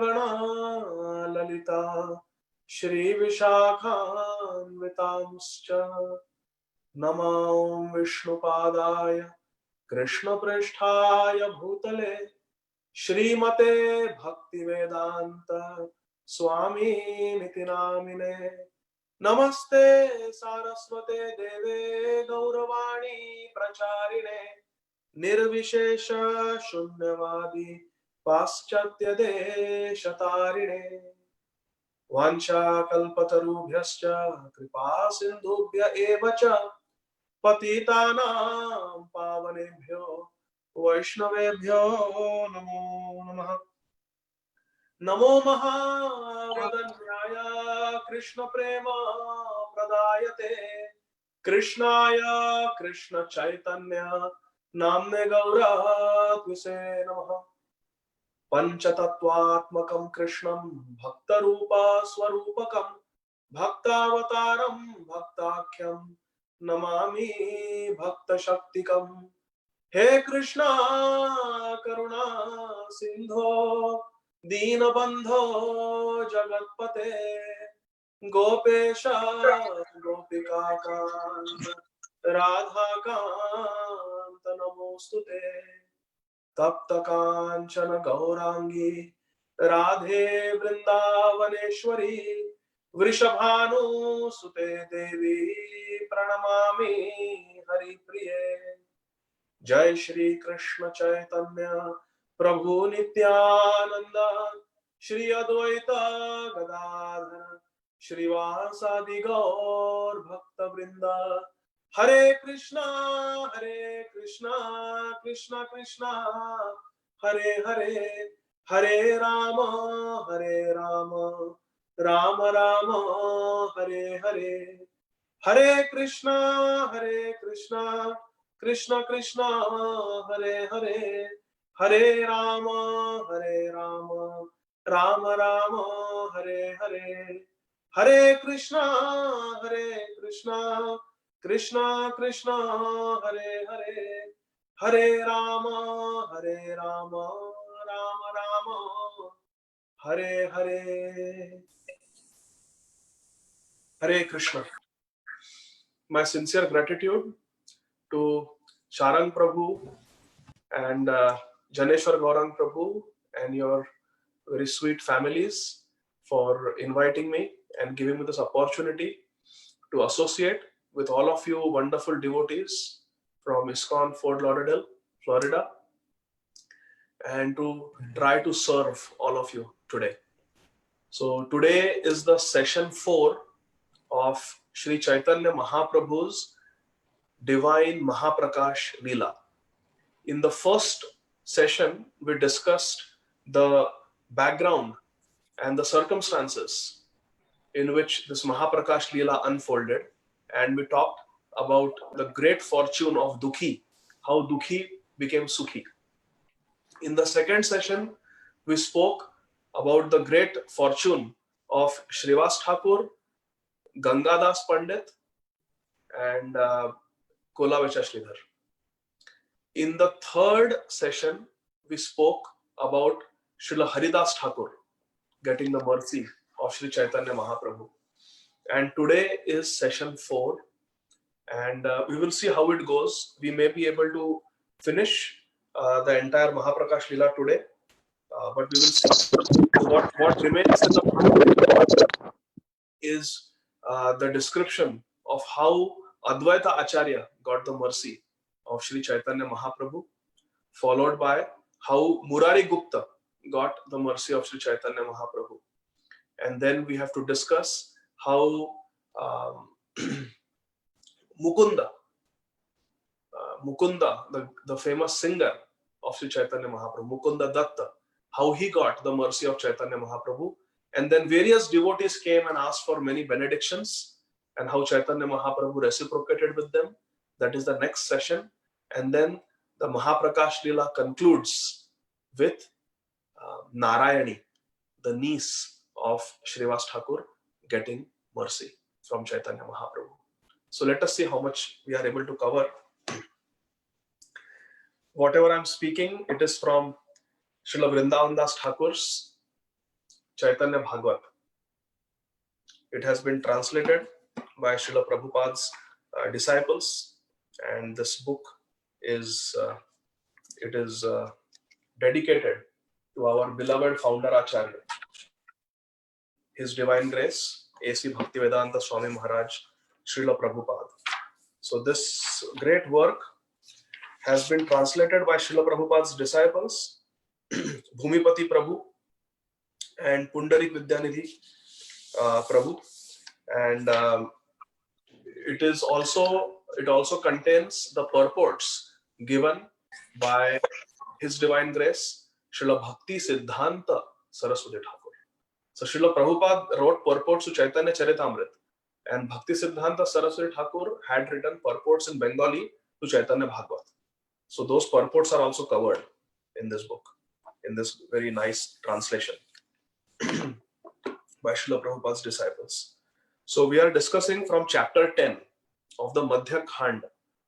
गणा ललिता श्रीविशाखान्वितांश्च नमो विष्णुपादाय कृष्णप्रेष्ठाय भूतले श्रीमते भक्तिवेदांत स्वामीनिति नामिने। नमस्ते सारस्वते देवे गौरवाणी प्रचारिणे निर्विशेष शून्यवादी पाश्चात्य देशतारिणे वाञ्छाकल्पतरुभ्यश्च कृपा सिन्धुभ्य एव च पतितानां पावनेभ्यो वैष्णवेभ्यो नमो नमः। नमो महावदन्याय कृष्ण प्रेम प्रदायते कृष्णाय कृष्ण चैतन्य नाम्ने गौरत्विषे नमः। पंचतत्वात्मकं कृष्णं भक्तरूप स्वरूपकं भक्तावतारं भक्ताख्यं नमामि भक्तशक्तिकम्। हे कृष्णा करुणा सिंधो दीनबंधो जगत्पते गोपेश गोपिकाकांत राधाकांत नमोस्तुते। तप्त कांचन गौरांगी राधे वृंदावनेश्वरी वृषभानुसुते देवी प्रणमामि हरिप्रिये। जय श्री कृष्ण चैतन्य प्रभु नित्यानंद श्री अद्वैत गदाधर श्रीवासादि गौर भक्त वृंद। हरे कृष्णा कृष्णा कृष्णा हरे हरे, हरे राम राम राम हरे हरे। हरे कृष्णा कृष्ण कृष्ण हरे हरे, हरे राम राम राम हरे हरे। हरे कृष्णा कृष्ण कृष्ण हरे हरे, हरे राम राम राम हरे हरे। हरे Krishna. My sincere gratitude to Charang Prabhu and Janeshwar Gaurang Prabhu and your very sweet families for inviting me and giving me this opportunity to associate with all of you wonderful devotees from ISKCON Fort Lauderdale, Florida, and to try to serve all of you today. So today is the session 4 of Sri Chaitanya Mahaprabhu's Divine Mahaprakash Leela. In the first session, we discussed the background and the circumstances in which this Mahaprakash Leela unfolded, and we talked about the great fortune of Dukhi, how Dukhi became Sukhi. In the second session, we spoke about the great fortune of Shrivas Thakur, Gangadas Pandit, and Kola Vechashlidhar. In the third session, we spoke about Srila Haridas Thakur getting the mercy of Sri Chaitanya Mahaprabhu. And today is session 4, and we will see how it goes. We may be able to finish the entire Mahaprakash Leela today, but we will see. What remains in the is the description of how Advaita Acharya got the mercy of Sri Chaitanya Mahaprabhu, followed by how Murari Gupta got the mercy of Sri Chaitanya Mahaprabhu. And then we have to discuss how Mukunda, the famous singer of Sri Chaitanya Mahaprabhu, Mukunda Datta, how he got the mercy of Chaitanya Mahaprabhu. And then various devotees came and asked for many benedictions, and how Chaitanya Mahaprabhu reciprocated with them. That is the next session. And then the Mahaprakash Leela concludes with Narayani, the niece of Shrivas Thakur, getting mercy from Chaitanya Mahaprabhu. So let us see how much we are able to cover. Whatever I'm speaking, it is from Srila Vrindavan Das Thakur's Chaitanya Bhagavat. It has been translated by Srila Prabhupada's disciples, and this book is dedicated to our beloved founder Acharya, His Divine Grace, A.C. Bhaktivedanta Swami Maharaj, Srila Prabhupada. So this great work has been translated by Srila Prabhupada's disciples, Bhumipati Prabhu and Pundarik Vidyanidhi Prabhu, and it also contains the purports given by His Divine Grace, Srila Bhakti Siddhanta Saraswati Thakur. So Srila Prabhupada wrote purports to Chaitanya Charitamrita, and Bhakti Siddhanta Saraswati Thakur had written purports in Bengali to Chaitanya Bhagavat. So those purports are also covered in this book, in this very nice translation by Srila Prabhupada's disciples. So we are discussing from chapter 10 of the Madhya Khand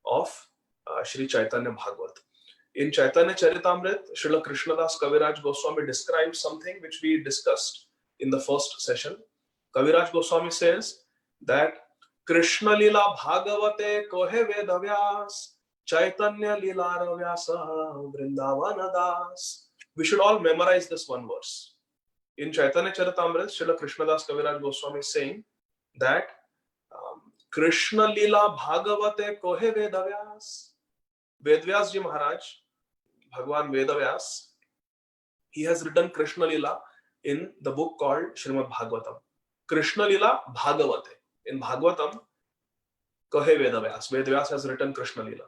of Sri Chaitanya Bhagavat. In Chaitanya Charitamrita, Srila Krishnadas Kaviraj Goswami describes something which we discussed in the first session. Kaviraj Goswami says that Krishna Lila Bhagavate Kohe Vedavyas Chaitanya Lila Ravyasa Vrindavana Das. We should all memorize this one verse. In Chaitanya Charitamrita, Srila Krishnadas Kaviraj Goswami is saying that Krishna Lila Bhagavate Kohe Vedavyas. Vedvyas Ji Maharaj, Bhagwan Vedavyas, he has written Krishna Lila in the book called Srimad Bhagavatam. Krishna Lila Bhagavate. In Bhagavatam, Kohe Vedavyas. Vedavyas has written Krishna Lila.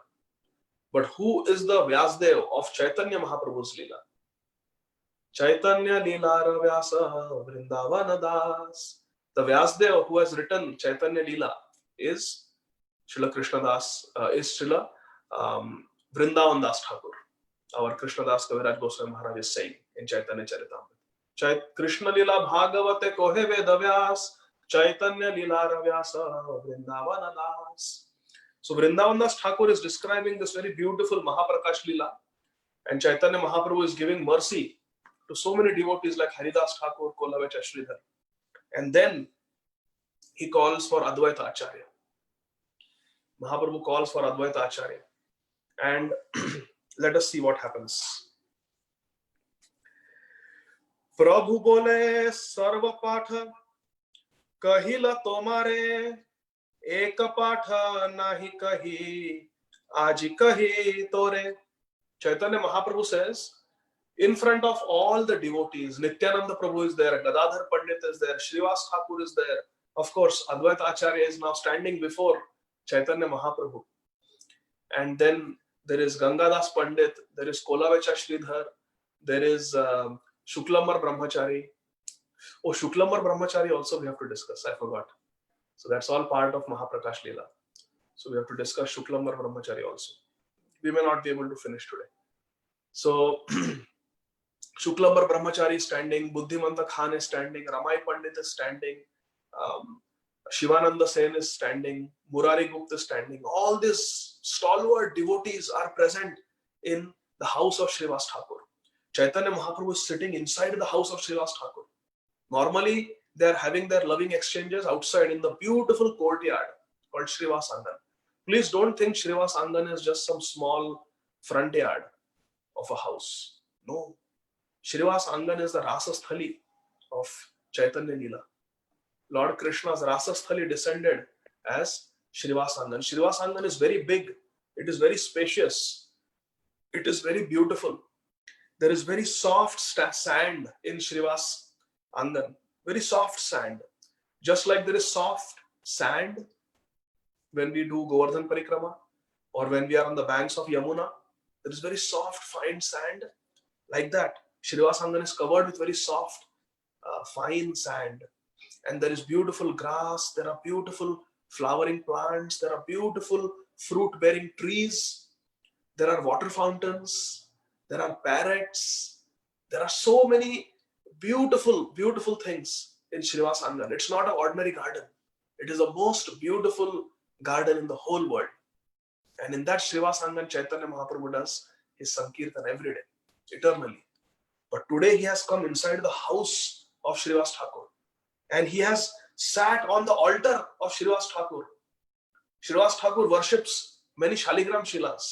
But who is the Vyasdev of Chaitanya Mahaprabhu's Lila? Chaitanya Lila Ravyasa Vrindavana Das. The Vyasdev who has written Chaitanya Lila is Srila Krishnadas, is Srila Vrindavan Das Thakur. Our Krishnadas Kaviraj Goswami Maharaj is saying in Chaitanya Charitamrita. Krishna Lila Bhagavate Kohe Vedavyas Chaitanya Lila Ravyasa Vrindavana Das. So Vrindavan Das Thakur is describing this very beautiful Mahaprakash Lila, and Chaitanya Mahaprabhu is giving mercy to so many devotees like Haridas Thakur, Kolavech Ashridhar. And then he calls for Advaita Acharya. Mahaprabhu calls for Advaita Acharya. And let us see what happens. Prabhu bole sarva patha kahila tomare ek patha nahi kahi aji kahi tore. Chaitanya Mahaprabhu says, in front of all the devotees, Nityananda Prabhu is there, Gadadhar Pandit is there, Srivas Thakur is there. Of course, Advaita Acharya is now standing before Chaitanya Mahaprabhu. And then there is Gangadas Pandit, there is Kolavecha Sridhar, there is Shuklambar Brahmachari. Oh, Shuklambar Brahmachari also we have to discuss, I forgot. So that's all part of Mahaprakash Leela. So we have to discuss Shuklambar Brahmachari also. We may not be able to finish today. So Shuklambar Brahmachari is standing, Buddhimanta Khan is standing, Ramai Pandit is standing, Shivananda Sen is standing, Murari Gupta is standing. All these stalwart devotees are present in the house of Srivas Thakur. Chaitanya Mahaprabhu is sitting inside the house of Srivas Thakur. Normally, they are having their loving exchanges outside in the beautiful courtyard called Srivas Angan. Please don't think Srivas Angan is just some small front yard of a house. No. Srivas Angan is the Rasasthali of Chaitanya Leela. Lord Krishna's Rasasthali descended as Srivas Angan. Srivas Angan is very big. It is very spacious. It is very beautiful. There is very soft sand in Srivas Angan. Very soft sand. Just like there is soft sand when we do Govardhan Parikrama or when we are on the banks of Yamuna. There is very soft, fine sand. Like that, Srivas Angan is covered with very soft, fine sand. And there is beautiful grass, there are beautiful flowering plants, there are beautiful fruit-bearing trees, there are water fountains, there are parrots, there are so many beautiful, beautiful things in Srivas Angan. It's not an ordinary garden. It is the most beautiful garden in the whole world. And in that Srivas Angan, Chaitanya Mahaprabhu does his Sankirtan every day, eternally. But today he has come inside the house of Srivas Thakur. And he has sat on the altar of Srivas Thakur. Srivas Thakur worships many Shaligram Shilas.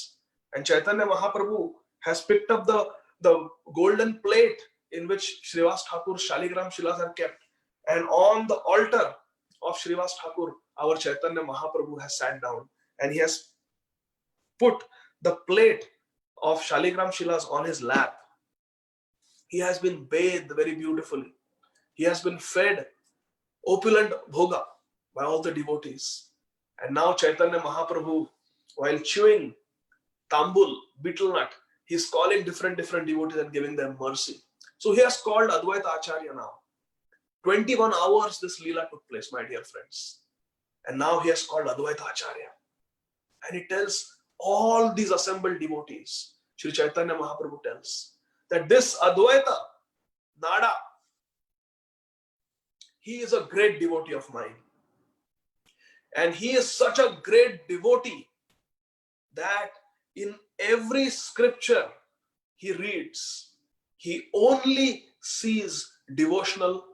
And Chaitanya Mahaprabhu has picked up the golden plate in which Srivas Thakur's Shaligram Shilas are kept. And on the altar of Srivas Thakur, our Chaitanya Mahaprabhu has sat down. And he has put the plate of Shaligram Shilas on his lap. He has been bathed very beautifully. He has been fed opulent bhoga by all the devotees. And now Chaitanya Mahaprabhu, while chewing tambul, betel nut, he is calling different devotees and giving them mercy. So he has called Advaita Acharya now. 21 hours this Leela took place, my dear friends. And now he has called Advaita Acharya. And he tells all these assembled devotees, Sri Chaitanya Mahaprabhu tells, that this Advaita Nada, he is a great devotee of mine. And he is such a great devotee that in every scripture he reads, he only sees devotional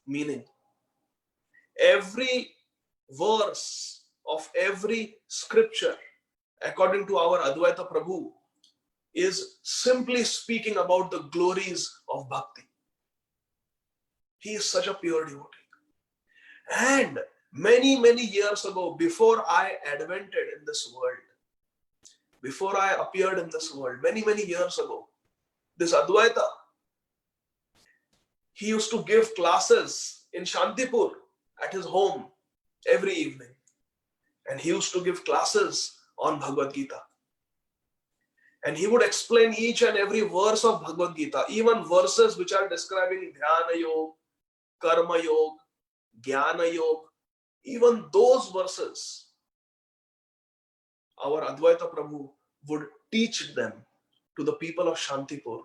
meaning. Every verse of every scripture, according to our Advaita Prabhu, is simply speaking about the glories of bhakti. He is such a pure devotee. And many years ago, before I advented in this world, before I appeared in this world, many years ago, this Advaita, he used to give classes in Shantipur at his home every evening. And he used to give classes on Bhagavad Gita. And he would explain each and every verse of Bhagavad Gita, even verses which are describing Dhyana Yoga, Karma Yoga, Jnana Yoga, even those verses, our Advaita Prabhu would teach them to the people of Shantipur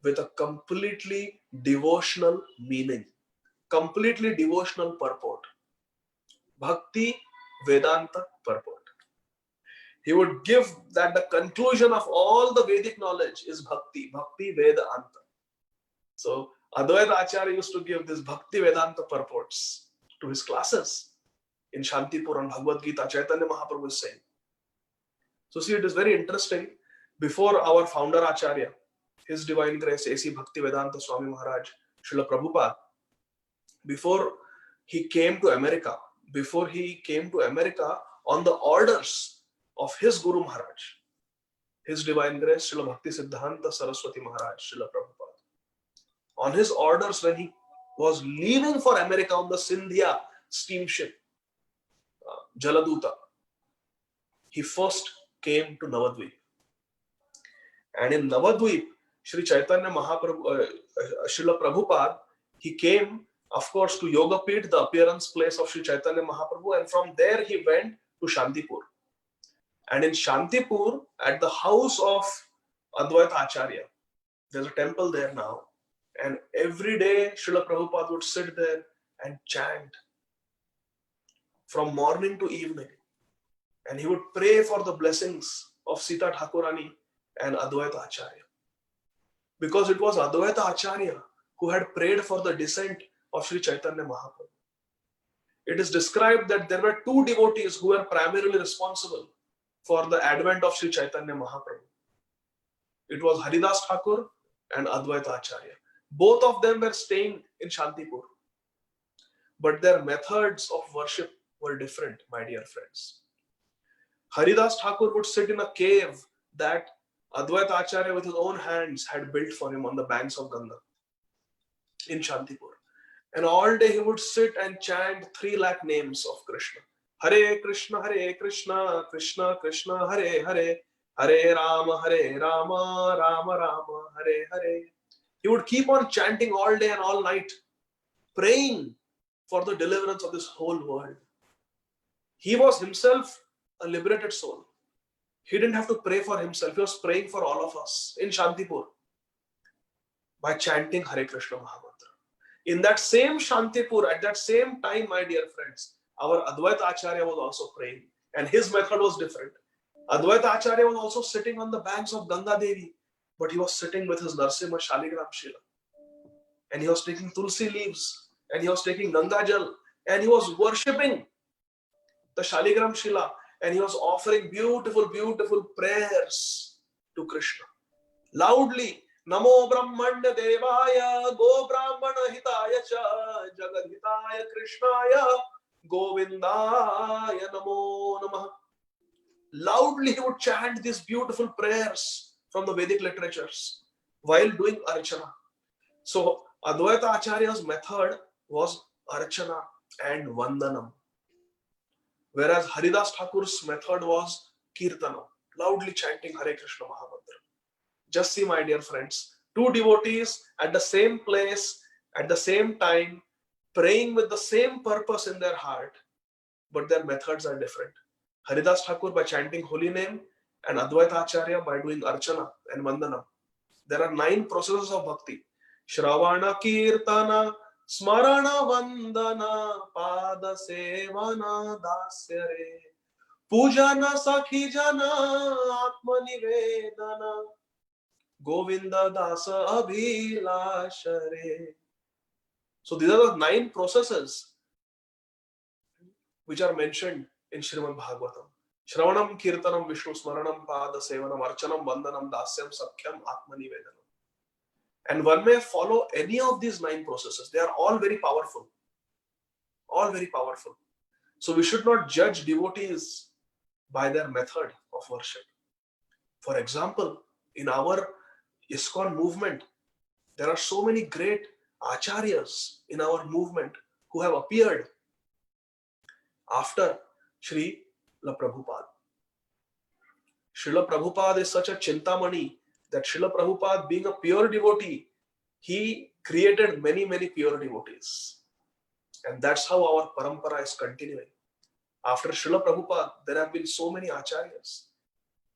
with a completely devotional meaning, completely devotional purport. Bhakti Vedanta purport. He would give that the conclusion of all the Vedic knowledge is Bhakti, Bhakti Vedanta. So Advaita Acharya used to give this Bhakti Vedanta purports to his classes in Shantipur on Bhagavad Gita. Chaitanya Mahaprabhu is saying. So see, it is very interesting. Before our founder Acharya, His Divine Grace, A.C. Bhakti Vedanta Swami Maharaj, Srila Prabhupada, before he came to America on the orders of his Guru Maharaj, His Divine Grace, Srila Bhakti Siddhanta Saraswati Maharaj, Srila Prabhupada. On his orders, when he was leaving for America on the Sindhya steamship, Jaladuta, he first came to Navadvip. And in Navadvip, Sri Chaitanya Mahaprabhu, Srila Prabhupada, he came, of course, to Yogapith, the appearance place of Sri Chaitanya Mahaprabhu, and from there he went to Shantipur. And in Shantipur, at the house of Advaita Acharya, there's a temple there now. And every day, Srila Prabhupada would sit there and chant from morning to evening. And he would pray for the blessings of Sita Thakurani and Advaita Acharya. Because it was Advaita Acharya who had prayed for the descent of Sri Chaitanya Mahaprabhu. It is described that there were two devotees who were primarily responsible for the advent of Sri Chaitanya Mahaprabhu. It was Haridas Thakur and Advaita Acharya. Both of them were staying in Shantipur. But their methods of worship were different, my dear friends. Haridas Thakur would sit in a cave that Advaita Acharya with his own hands had built for him on the banks of Ganga in Shantipur. And all day he would sit and chant 3 lakh names of Krishna. Hare Krishna, Krishna Krishna, Hare Hare, Hare Rama, Rama Rama, Hare Hare. He would keep on chanting all day and all night, praying for the deliverance of this whole world. He was himself a liberated soul. He didn't have to pray for himself. He was praying for all of us in Shantipur by chanting Hare Krishna Mahamantra. In that same Shantipur, at that same time, my dear friends, our Advaita Acharya was also praying, and his method was different. Advaita Acharya was also sitting on the banks of Ganga Devi, but he was sitting with his Narsimha Shaligram Shila. and he was taking tulsi leaves, and he was taking Ganga Jal, and he was worshipping the Shaligram Shila, and he was offering beautiful, beautiful prayers to Krishna. Loudly, Namo Brahmanya Devaya, Go Brahmana Hitaya Cha, Jagad Hitaya Krishnaya, Govindaya Namo Namah. Loudly he would chant these beautiful prayers from the Vedic literatures while doing Archana. So Advaita Acharya's method was Archana and Vandanam, whereas Haridas Thakur's method was Kirtanam, loudly chanting Hare Krishna Mahamantra. Just see, my dear friends, two devotees at the same place, at the same time, praying with the same purpose in their heart, but their methods are different. Haridas Thakur by chanting holy name, and Advaita Acharya by doing Archana and Vandanam. There are 9 processes of bhakti. Shravana Kirtana, Smarana Vandana, Pada Sevana Dasya Re, Pujana Sakhi Jana, Atma Nivedana, Govinda Dasa Abhilashare. So these are the 9 processes which are mentioned in Srimad Bhagavatam. Shravanam, Kirtanam, Vishnu Smaranam, Pada Sevanam, Archanam, Vandanam, Dasyam, Sakhyam, Atma Nivedanam. And one may follow any of these 9 processes. They are all very powerful. All very powerful. So we should not judge devotees by their method of worship. For example, in our ISKCON movement, there are so many great acharyas in our movement who have appeared after Srila Prabhupada. Srila Prabhupada is such a Chintamani that Srila Prabhupada, being a pure devotee, he created many, many pure devotees. And that's how our parampara is continuing. After Srila Prabhupada, there have been so many acharyas.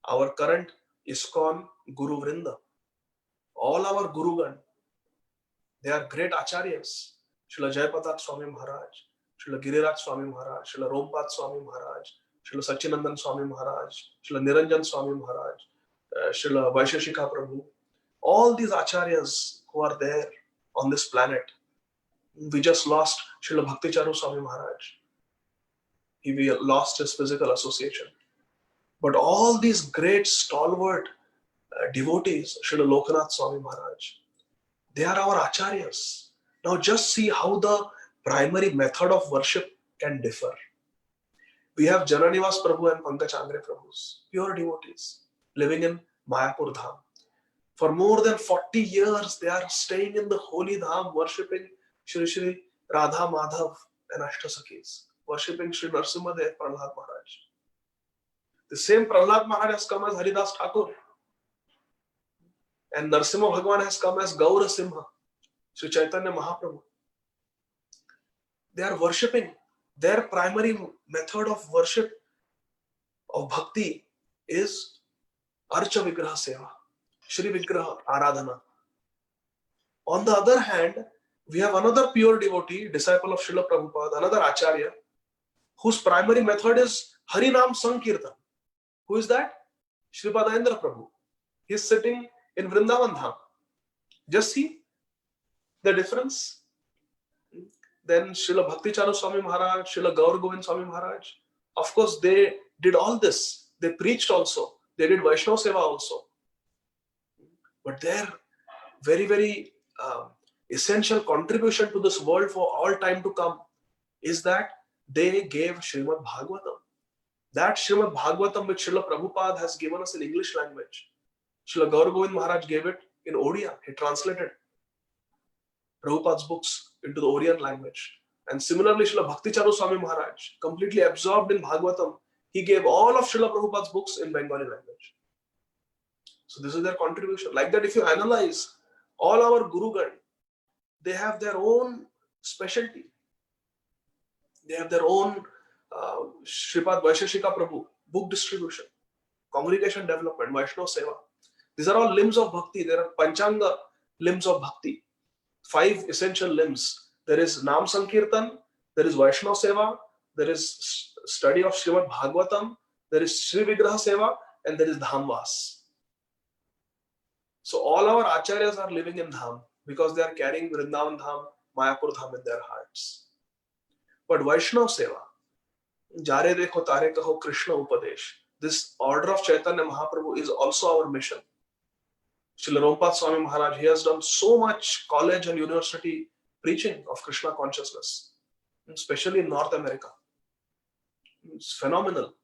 Our current ISKCON Guru Vrinda, all our Gurugan, they are great acharyas. Srila Jayapatak Swami Maharaj, Srila Giriraj Swami Maharaj, Srila Rompad Swami Maharaj, Srila Satchinandan Swami Maharaj, Srila Niranjan Swami Maharaj, Srila Vaisheshika Prabhu. All these acharyas who are there on this planet. We just lost Srila Bhakti Charu Swami Maharaj. He lost his physical association. But all these great stalwart devotees, Srila Lokanath Swami Maharaj, they are our acharyas. Now just see how the primary method of worship can differ. We have Jananivas Prabhu and Pankaj Angre Prabhus, pure devotees, living in Mayapur Dham. For more than 40 years, they are staying in the holy Dham, worshipping Shri Shri Radha Madhav and Ashtasakis, worshipping Shri Narsimhadev Prahlad Maharaj. The same Prahlad Maharaj has come as Haridas Thakur, and Narsimha Bhagwan has come as Gaura Simha, Sri Chaitanya Mahaprabhu. They are worshipping. Their primary method of worship, of bhakti, is Archa Vigraha Seva, Shri Vigraha Aradhana. On the other hand, we have another pure devotee, disciple of Srila Prabhupada, another Acharya, whose primary method is Harinam Sankirtan. Who is that? Sripadayendra Prabhu. He is sitting in Vrindavan Dham. Just see the difference. Then Srila Bhakti Charu Swami Maharaj, Srila Gaur Govind Swami Maharaj, of course they did all this. They preached also. They did Vaishnava Seva also. But their very, very essential contribution to this world for all time to come is that they gave Srimad Bhagavatam. That Srimad Bhagavatam which Srila Prabhupada has given us in English language, Srila Gaur Govind Maharaj gave it in Odia. He translated Prabhupada's books into the Orient language. And similarly, Srila Bhakti Charu Swami Maharaj, completely absorbed in Bhagavatam, he gave all of Srila Prabhupada's books in Bengali language. So this is their contribution. Like that, if you analyze all our Gurugan, they have their own specialty. They have their own Shripad Vaisheshika Prabhu, book distribution, congregation development, Vaishnava Seva. These are all limbs of bhakti. There are Panchanga limbs of bhakti. 5 essential limbs. There is Nam Sankirtan, there is Vaishnava Seva, there is study of Srimad Bhagavatam, there is Shri Vigraha Seva, and there is Dhamvas. So all our acharyas are living in Dham. because they are carrying Vrindavan Dham, Mayapur Dham in their hearts. But Vaishnav Seva, Jare Dekho Tare Kaho Krishna Upadesh, this order of Chaitanya Mahaprabhu is also our mission. Srila Rompat Swami Maharaj, he has done so much college and university preaching of Krishna consciousness, especially in North America. It's phenomenal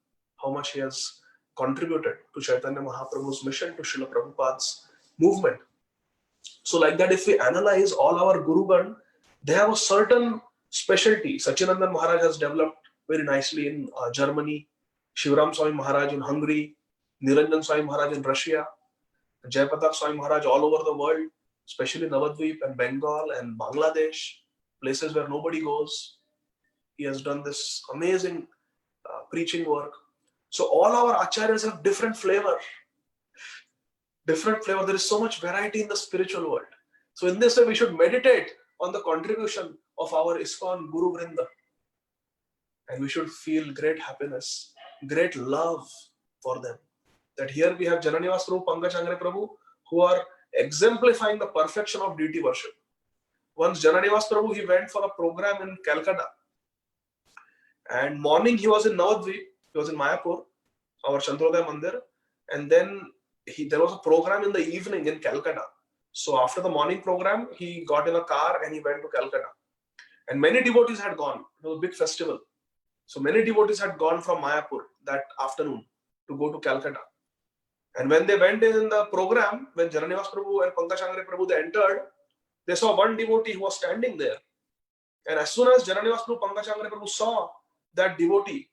how much he has contributed to Chaitanya Mahaprabhu's mission, to Srila Prabhupada's movement. So like that, if we analyze all our Gurugan, they have a certain specialty. Sachinandan Maharaj has developed very nicely in Germany, Shivram Swami Maharaj in Hungary, Niranjan Swami Maharaj in Russia, Jayapatak Swami Maharaj all over the world, especially Navadvip and Bengal and Bangladesh, places where nobody goes. He has done this amazing preaching work. So all our acharyas have different flavor. Different flavor. There is so much variety in the spiritual world. So in this way, we should meditate on the contribution of our ISKCON Guru Vrinda. And we should feel great happiness, great love for them. That here we have Jananivas Prabhu, Pankaj Angre Prabhu, who are exemplifying the perfection of deity worship. Once Jananivas Prabhu, he went for a program in Calcutta. And morning he was in Navadvip, he was in Mayapur, our Chandrodaya Mandir. And then there was a program in the evening in Calcutta. So after the morning program, he got in a car and he went to Calcutta. And many devotees had gone. It was a big festival. So many devotees had gone from Mayapur that afternoon to go to Calcutta. And when they went in the program, when Jananivas Prabhu and Pankaj Angre Prabhu, they entered, they saw one devotee who was standing there. And as soon as Jananivas Prabhu, Pankaj Angre Prabhu saw that devotee,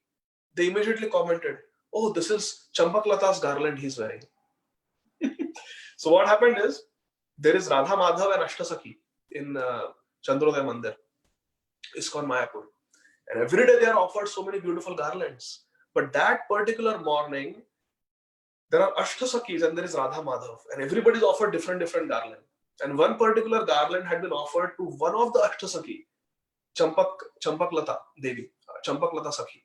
they immediately commented, "Oh, this is Champaklata's garland he's wearing." So what happened is, there is Radha Madhav and Ashtasakhi in Chandrodaya Mandir, ISKCON Mayapur. And every day they are offered so many beautiful garlands. But that particular morning, there are Ashtasakhis and there is Radha Madhav. And everybody is offered different garland. And one particular garland had been offered to one of the Ashtasakhi, Champaklata Devi, Champaklata Sakhi.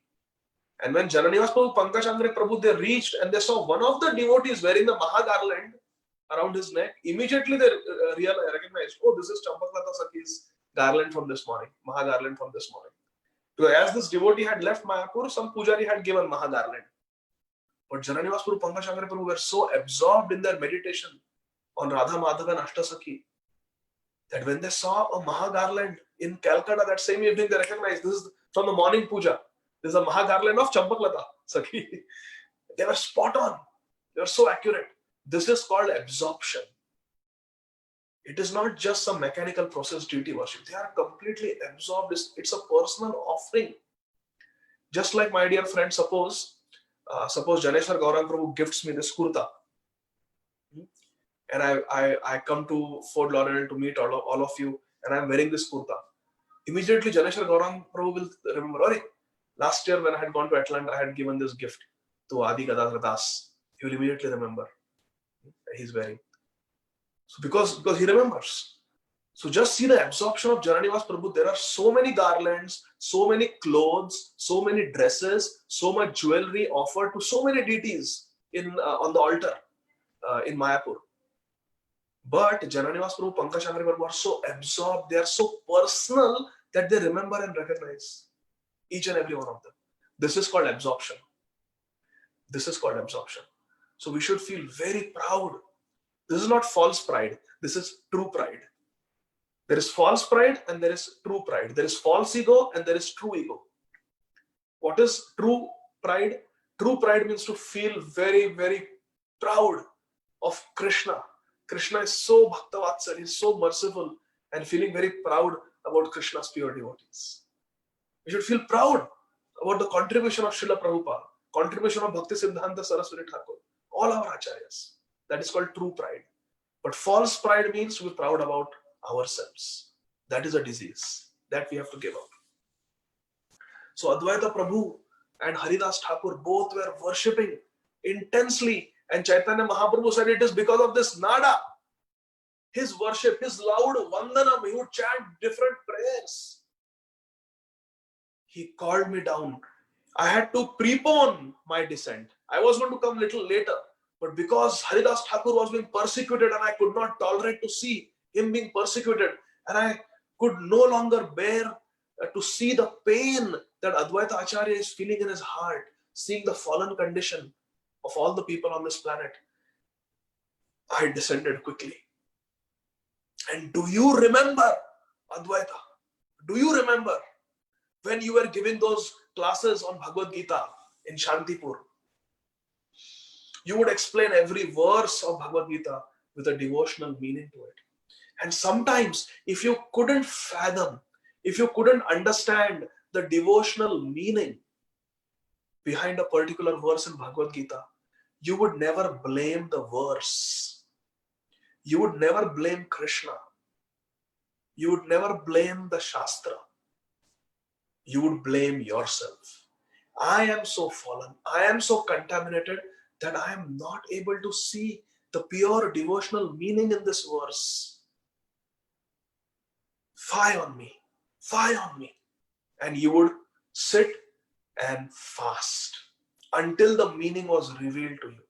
And when Jananivas Prabhu, Pankaj Angre Prabhu, they reached and they saw one of the devotees wearing the Maha garland around his neck, immediately they recognized, oh, this is Champaklata Sakhi's garland from this morning, Maha garland from this morning. So as this devotee had left Mayapur, some pujari had given Maha garland. But Jananivas Prabhu, Pankaj Angre Prabhu were so absorbed in their meditation on Radha Madhav and Ashtasakhi that when they saw a Maha garland in Calcutta that same evening, they recognized this is from the morning puja. This is a Maha garland of Champaklata Sakhi. They were spot on. They were so accurate. This is called absorption. It is not just some mechanical process deity worship. They are completely absorbed. It's a personal offering. Just like, my dear friend, suppose Janeshwar Gaurang Prabhu gifts me this kurta. And I come to Fort Lauderdale to meet all of you, and I'm wearing this kurta. Immediately Janeshwar Gaurang Prabhu will remember, last year when I had gone to Atlanta, I had given this gift to Adi Gadadhar Das. He will immediately remember he's wearing. So because he remembers. So just see the absorption of Jananivas Prabhu. There are so many garlands, so many clothes, so many dresses, so much jewelry offered to so many deities on the altar in Mayapur. But Jananivas Prabhu, Pankaj Angre Prabhu are so absorbed, they are so personal that they remember and recognize each and every one of them. This is called absorption. This is called absorption. So we should feel very proud. This is not false pride. This is true pride. There is false pride and there is true pride. There is false ego and there is true ego. What is true pride? True pride means to feel very, very proud of Krishna. Krishna is so bhaktavatsal, he is so merciful, and feeling very proud about Krishna's pure devotees. We should feel proud about the contribution of Srila Prabhupada, contribution of Bhakti Siddhanta Saraswati Thakur, all our acharyas. That is called true pride. But false pride means to be proud about ourselves. That is a disease that we have to give up. So Advaita Prabhu and Haridas Thakur both were worshipping intensely, and Chaitanya Mahaprabhu said it is because of this nada, his worship, his loud vandanam. He would chant different prayers. He called me down. I had to prepone my descent. I was going to come little later, but because Haridas Thakur was being persecuted and I could not tolerate to see him being persecuted, and I could no longer bear to see the pain that Advaita Acharya is feeling in his heart, seeing the fallen condition of all the people on this planet. I descended quickly. And do you remember, Advaita? Do you remember when you were giving those classes on Bhagavad Gita in Shantipur? You would explain every verse of Bhagavad Gita with a devotional meaning to it. And sometimes, if you couldn't fathom, if you couldn't understand the devotional meaning behind a particular verse in Bhagavad Gita, you would never blame the verse. You would never blame Krishna. You would never blame the Shastra. You would blame yourself. I am so fallen. I am so contaminated that I am not able to see the pure devotional meaning in this verse. Fie on me. Fie on me. And you would sit and fast until the meaning was revealed to you.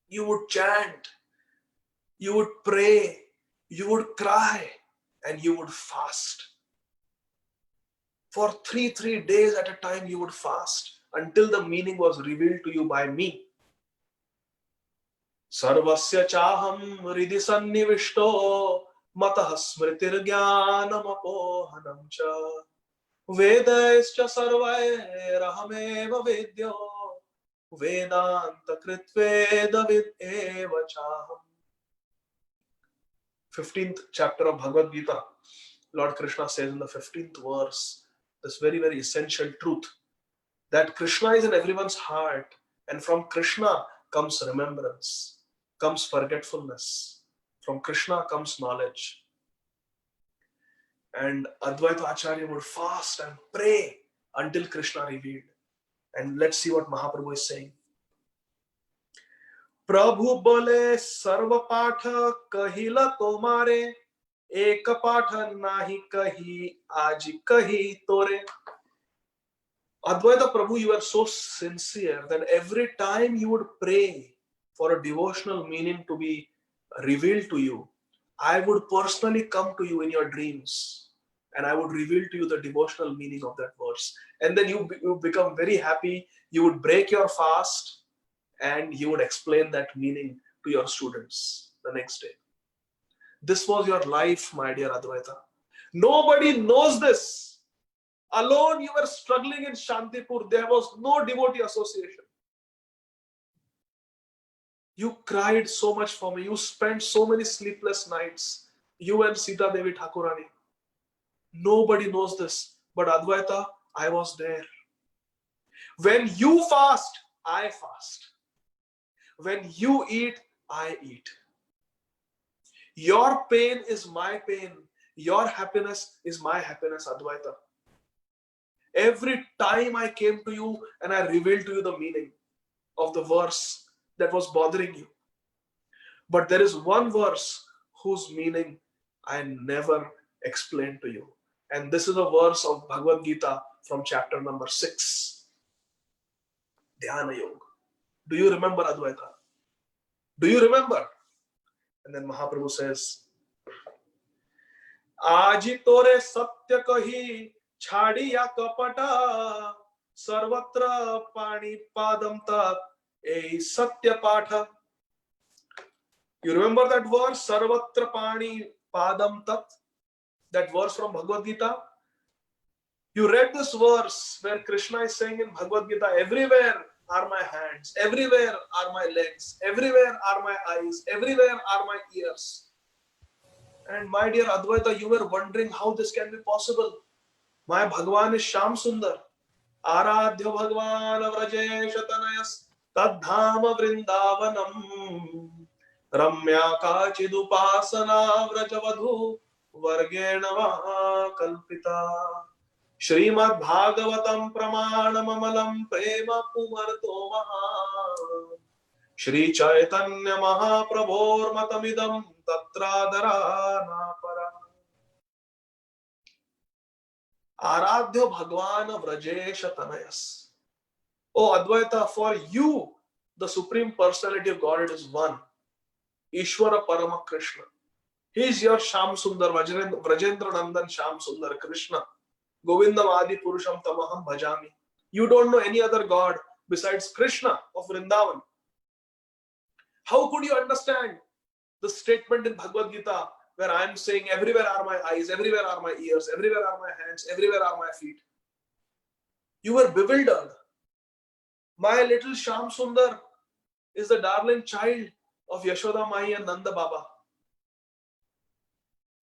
You would chant, you would pray, you would cry, and you would fast. For three days at a time you would fast until the meaning was revealed to you by me. Sarvasya chaham hridi sannivishto matah smritir jnanam apohanam cha vedaischa sarvairahameva vedyo vedanta kritvedavid eva chaham. 15th chapter of Bhagavad Gita, Lord Krishna says in the 15th verse this very, very essential truth, that Krishna is in everyone's heart, and from Krishna comes remembrance, comes forgetfulness. From Krishna comes knowledge. And Advaita Acharya would fast and pray until Krishna revealed. And let's see what Mahaprabhu is saying. Prabhu bole sarva patha kahila tomare ek patha nahi kahi aaj kahi tore. Advaita Prabhu, you are so sincere that every time you would pray for a devotional meaning to be revealed to you, I would personally come to you in your dreams and I would reveal to you the devotional meaning of that verse. And then you become very happy. You would break your fast and you would explain that meaning to your students the next day. This was your life, my dear Advaita. Nobody knows this. Alone you were struggling in Shantipur. There was no devotee association. You cried so much for me. You spent so many sleepless nights. You and Sita Devi Thakurani. Nobody knows this. But Advaita, I was there. When you fast, I fast. When you eat, I eat. Your pain is my pain. Your happiness is my happiness, Advaita. Every time I came to you and I revealed to you the meaning of the verse that was bothering you. But there is one verse whose meaning I never explained to you. And this is a verse of Bhagavad Gita from chapter number 6. Dhyana Yoga. Do you remember, Advaita? Do you remember? And then Mahaprabhu says, Aji tore satya kahi chhadiya kapata sarvatra pani padam tat ei satya patha. You remember that verse, sarvatra pani padam tat? That verse from Bhagavad Gita? You read this verse where Krishna is saying in Bhagavad Gita, everywhere are my hands, everywhere are my legs, everywhere are my eyes, everywhere are my ears. And my dear Advaita, you were wondering how this can be possible. My Bhagavan is Sham Sundar. Aradhya Bhagavan Vrajesh Tanayas Tadhama Vrindavanam Ramya Kachidupasana Vrajavadhu Vargena Kalpita Srimad Bhagavatam Pramanam Amalam Prema Pumarto Maha Shri Chaitanya Mahaprabhor Matamidam Tatradara Napara. Aradhya Bhagwan Vrajesha Tanayas. Oh Advaita, for you, the Supreme Personality of Godhead is one. Ishvara Parama Krishna. He is your Sham Sundar, Vrajendra Nandan Sham Sundar, Krishna. Govindam Adi Purusham Tamaham Bhajami. You don't know any other God besides Krishna of Vrindavan. How could you understand the statement in Bhagavad Gita where I am saying, everywhere are my eyes, everywhere are my ears, everywhere are my hands, everywhere are my feet? You were bewildered. My little Sham Sundar is the darling child of Yashoda Mai and Nanda Baba.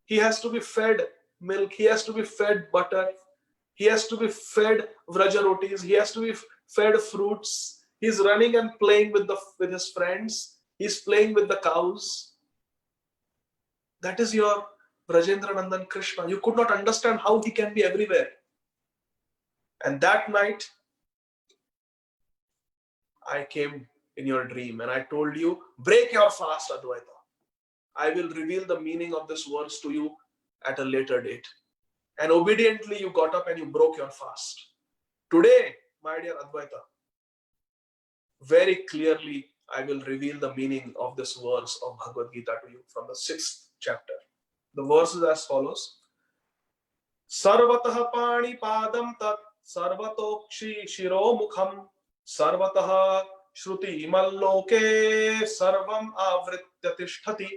He has to be fed milk, he has to be fed butter, he has to be fed vraja rotis, he has to be fed fruits. He's running and playing with his friends. He's playing with the cows. That is your Vrajendra Nandan Krishna. You could not understand how he can be everywhere. And that night, I came in your dream and I told you, break your fast, Advaita. I will reveal the meaning of this verse to you at a later date. And obediently you got up and you broke your fast. Today, my dear Advaita, very clearly I will reveal the meaning of this verse of Bhagavad Gita to you from the 6th chapter. The verse is as follows. Sarvatah pani padam tat sarvatokshi shiro mukham sarvatah shruti imalloke sarvam avritya tishtati.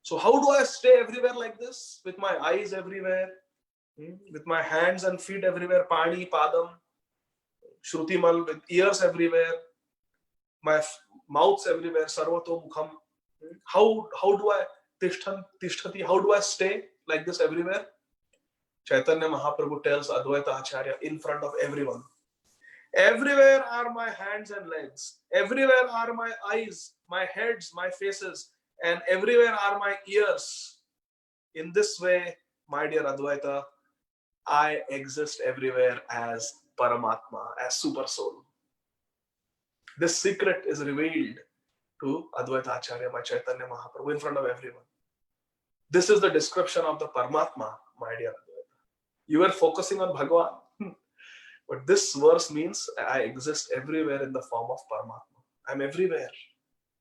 So how do I stay everywhere like this? With my eyes everywhere, with my hands and feet everywhere, pani, padam, shrutimal, with ears everywhere, my mouths everywhere, sarvato mukham. How do I tishtati? How do I stay like this everywhere? Chaitanya Mahaprabhu tells Advaita Acharya in front of everyone. Everywhere are my hands and legs. Everywhere are my eyes, my heads, my faces, and everywhere are my ears. In this way, my dear Advaita, I exist everywhere as Paramatma, as Super Soul. This secret is revealed to Advaita Acharya by Chaitanya Mahaprabhu in front of everyone. This is the description of the Paramatma, my dear Advaita. You were focusing on Bhagavan. But this verse means I exist everywhere in the form of Paramatma. I'm everywhere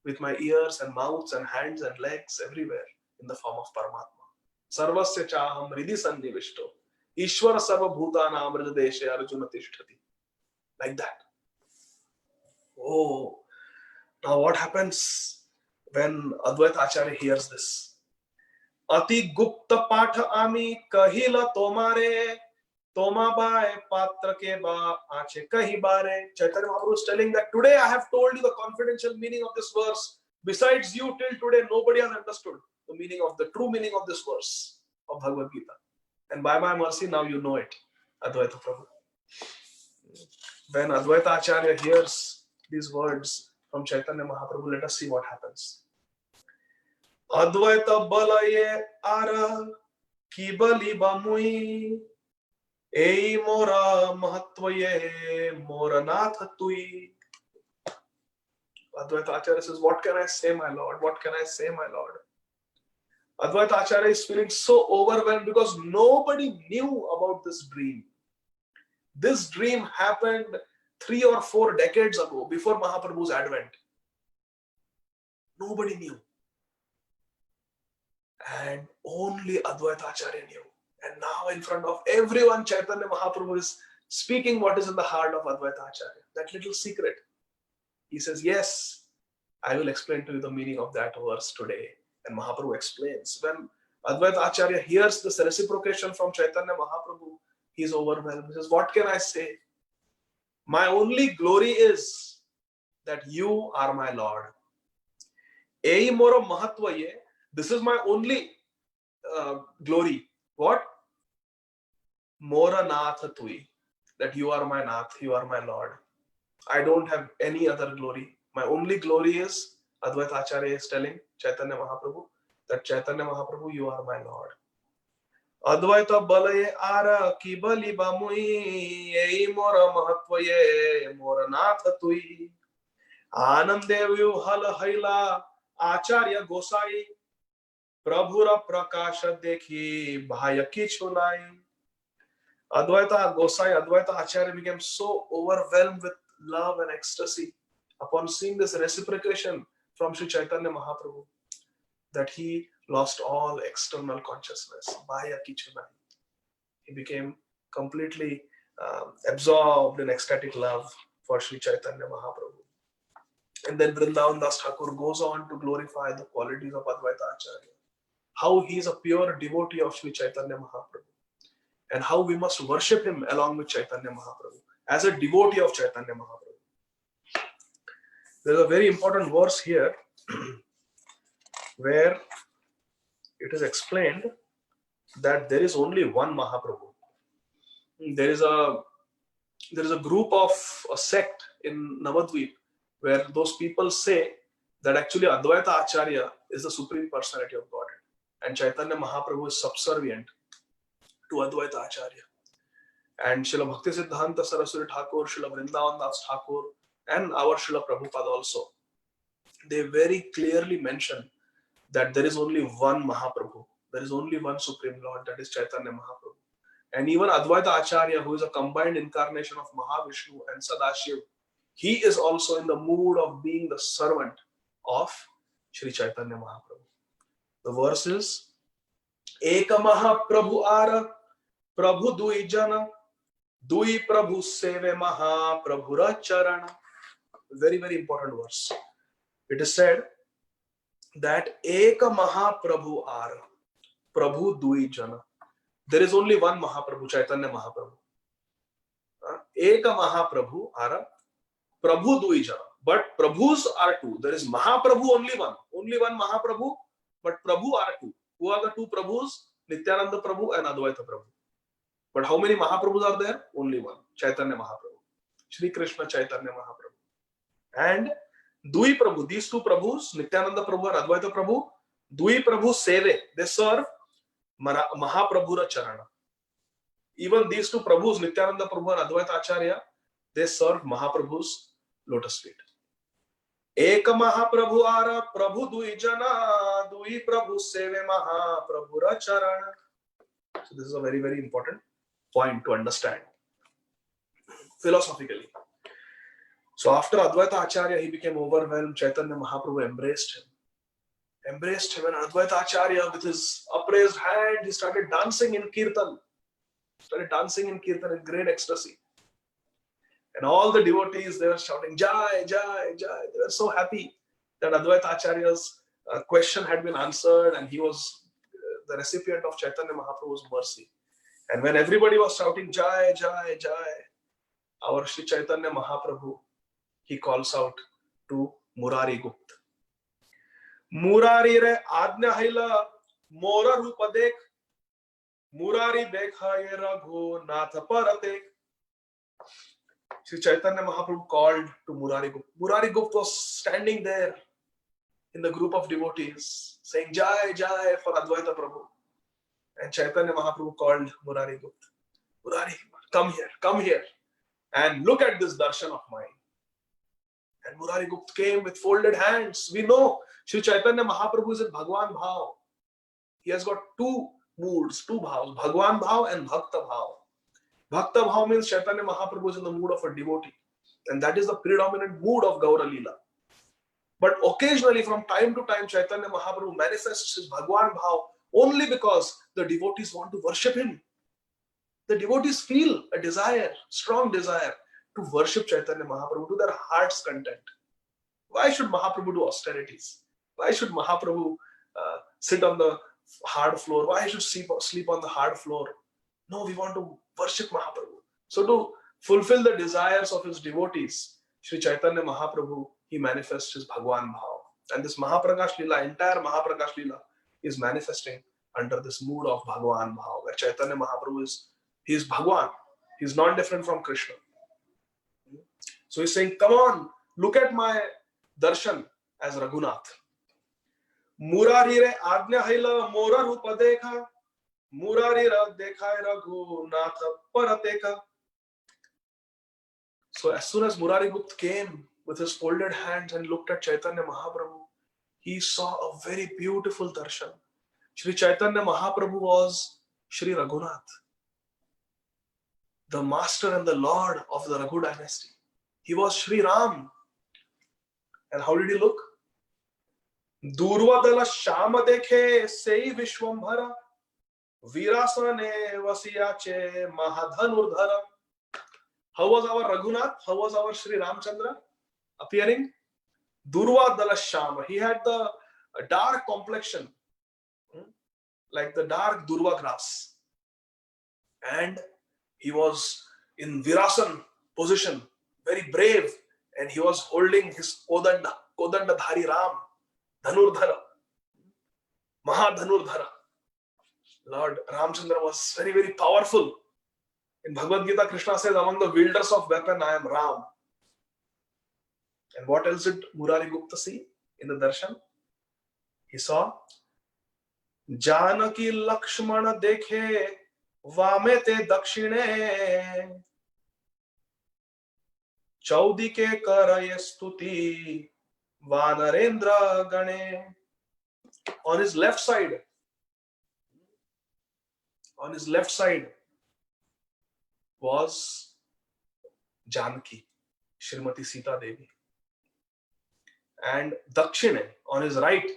with my ears and mouths and hands and legs, everywhere in the form of Paramatma. Sarvasya chaham hridi sannivishto. Ishvara sarva bhutanam hrideshe arjuna tishtati. Like that. Oh, now what happens when Advaita Acharya hears this? Ati gupta patha ami kahila tomare Toma bae patra ke ba aache kahi bare. Chaitanya Mahaprabhu is telling that today I have told you the confidential meaning of this verse. Besides you, till today, nobody has understood the true meaning of this verse of Bhagavad Gita. And by my mercy, now you know it, Advaita Prabhu. When Advaita Acharya hears these words from Chaitanya Mahaprabhu, let us see what happens. Advaita balaye ara ki bali bamui. Ei mora mahatvaye mora nath tui. Advaita Acharya says, what can I say, my Lord? What can I say, my Lord? Advaita Acharya is feeling so overwhelmed because nobody knew about this dream. This dream happened 3 or 4 decades ago, before Mahaprabhu's advent. Nobody knew. And only Advaita Acharya knew. And now in front of everyone, Chaitanya Mahaprabhu is speaking what is in the heart of Advaita Acharya. That little secret. He says, yes, I will explain to you the meaning of that verse today. And Mahaprabhu explains. When Advaita Acharya hears this reciprocation from Chaitanya Mahaprabhu, he is overwhelmed. He says, what can I say? My only glory is that you are my Lord. Ei mora mahatvaye. This is my only glory. What? Mora nath tui. That you are my Nath, you are my Lord. I don't have any other glory. My only glory is, Advaita Acharya is telling Chaitanya Mahaprabhu, that Chaitanya Mahaprabhu, you are my Lord. Advaita balaye ara ki bali bamui, ei mora mahatvaye mora nath tui. Anandev hal haila Acharya Gosai, Prabhura Prakasha dekhi bhaya kichu nai. Advaita Gosai, Advaita Acharya became so overwhelmed with love and ecstasy upon seeing this reciprocation from Sri Chaitanya Mahaprabhu that he lost all external consciousness. Baya kichu nahi. He became completely absorbed in ecstatic love for Sri Chaitanya Mahaprabhu. And then Vrindavan Das Thakur goes on to glorify the qualities of Advaita Acharya, how he is a pure devotee of Sri Chaitanya Mahaprabhu, and how we must worship him along with Chaitanya Mahaprabhu as a devotee of Chaitanya Mahaprabhu. There is a very important verse here where it is explained that there is only one Mahaprabhu. There is a group of a sect in Navadvip where those people say that actually Advaita Acharya is the Supreme Personality of Godhead and Chaitanya Mahaprabhu is subservient to Advaita Acharya. And Srila Bhakti Siddhanta Saraswati Thakur, Srila Vrindavan Das Thakur, and our Srila Prabhupada also, they very clearly mention that there is only one Mahaprabhu, there is only one Supreme Lord, that is Chaitanya Mahaprabhu. And even Advaita Acharya, who is a combined incarnation of Mahavishnu and Sadashiv, he is also in the mood of being the servant of Sri Chaitanya Mahaprabhu. The verse is, Eka Mahaprabhu Ara, Prabhu Dui Jana, Dui Prabhu Seve Mahaprabhura Charana. Very, very important verse. It is said that Eka Mahaprabhu Ara, Prabhu Dui Jana. There is only one Mahaprabhu, Chaitanya Mahaprabhu. Eka Mahaprabhu Ara, Prabhu Dui Jana. But Prabhus are two. There is Mahaprabhu only one Mahaprabhu, but Prabhu are two. Who are the two Prabhus? Nityananda Prabhu and Advaita Prabhu. But how many Mahaprabhus are there? Only one, Chaitanya Mahaprabhu, Shri Krishna Chaitanya Mahaprabhu. And Dui Prabhu, these two Prabhus, Nityananda Prabhu and Advaita Prabhu, Dui Prabhu Seve, they serve Mahaprabhura Charana. Even these two Prabhus, Nityananda Prabhu and Advaita Acharya, they serve Mahaprabhu's lotus feet. Eka Mahaprabhu Ara, Prabhu Dui Jana, Dui Prabhu Seve Mahaprabhura Charana. So this is a very, very important point to understand philosophically. So after Advaita Acharya, he became overwhelmed. Chaitanya Mahaprabhu embraced him. And Advaita Acharya, with his upraised hand, he started dancing in Kirtan. In great ecstasy. And all the devotees, they were shouting, Jai, Jai, Jai. They were so happy that Advaita Acharya's question had been answered and he was the recipient of Chaitanya Mahaprabhu's mercy. And when everybody was shouting, Jai, Jai, Jai, our Sri Chaitanya Mahaprabhu, he calls out to Murari Gupta. Murari re ajna haila mora rupa dekh, Murari dekhaye raghu natha paratek. Sri Chaitanya Mahaprabhu called to Murari Gupta. Murari Gupta was standing there in the group of devotees saying Jai, Jai for Advaita Prabhu. And Chaitanya Mahaprabhu called Murari Gupta. Murari, come here and look at this darshan of mine. And Murari Gupta came with folded hands. We know Sri Chaitanya Mahaprabhu is in Bhagwan Bhav. He has got two moods, two bhavs, Bhagwan Bhav and Bhakta Bhav. Bhakta Bhav means Chaitanya Mahaprabhu is in the mood of a devotee. And that is the predominant mood of Gaura Leela. But occasionally, from time to time, Chaitanya Mahaprabhu manifests his Bhagwan Bhav only because the devotees want to worship him. The devotees feel a desire, strong desire to worship Chaitanya Mahaprabhu to their heart's content. Why should Mahaprabhu do austerities? Why should Mahaprabhu sit on the hard floor? Why should sleep on the hard floor? No, we want to worship Mahaprabhu. So to fulfill the desires of his devotees, Sri Chaitanya Mahaprabhu, he manifests his Bhagwan Bhav. And this Mahaprakash Leela, entire Mahaprakash Leela is manifesting under this mood of Bhagwan Bhav, where Chaitanya Mahaprabhu he is Bhagwan. He is not different from Krishna. So he's saying, come on, look at my darshan as Raghunath. Murari re ajna haila mora rupa dekha, Murari ra dekhai Raghunath parateka. So as soon as Murari Gupta came with his folded hands and looked at Chaitanya Mahaprabhu, he saw a very beautiful darshan. Sri Chaitanya Mahaprabhu was Sri Raghunath, the master and the lord of the Raghu dynasty. He was Sri Ram. And how did he look? दूर्वादल Shyam देखे सेई Vishwambhar, वीरासने वसियाचे महाधनुर्धर. How was our Raghunath? How was our Sri Ramchandra appearing? Durvadala Shama. He had the dark complexion, like the dark Durva grass. And he was in Virasan position, very brave. And he was holding his Kodandadhari Ram, Dhanurdhara, Mahadhanurdhara. Lord Ramchandra was very, very powerful. In Bhagavad Gita, Krishna says, among the wielders of weapon, I am Ram. And what else did Murari Gupta see in the darshan? He saw Janaki Lakshmana dekhe vamete dakshine chaudike karaye stuti vanarendra gane. On his left side was Janaki, Shrimati Sita Devi. And Dakshine, on his right,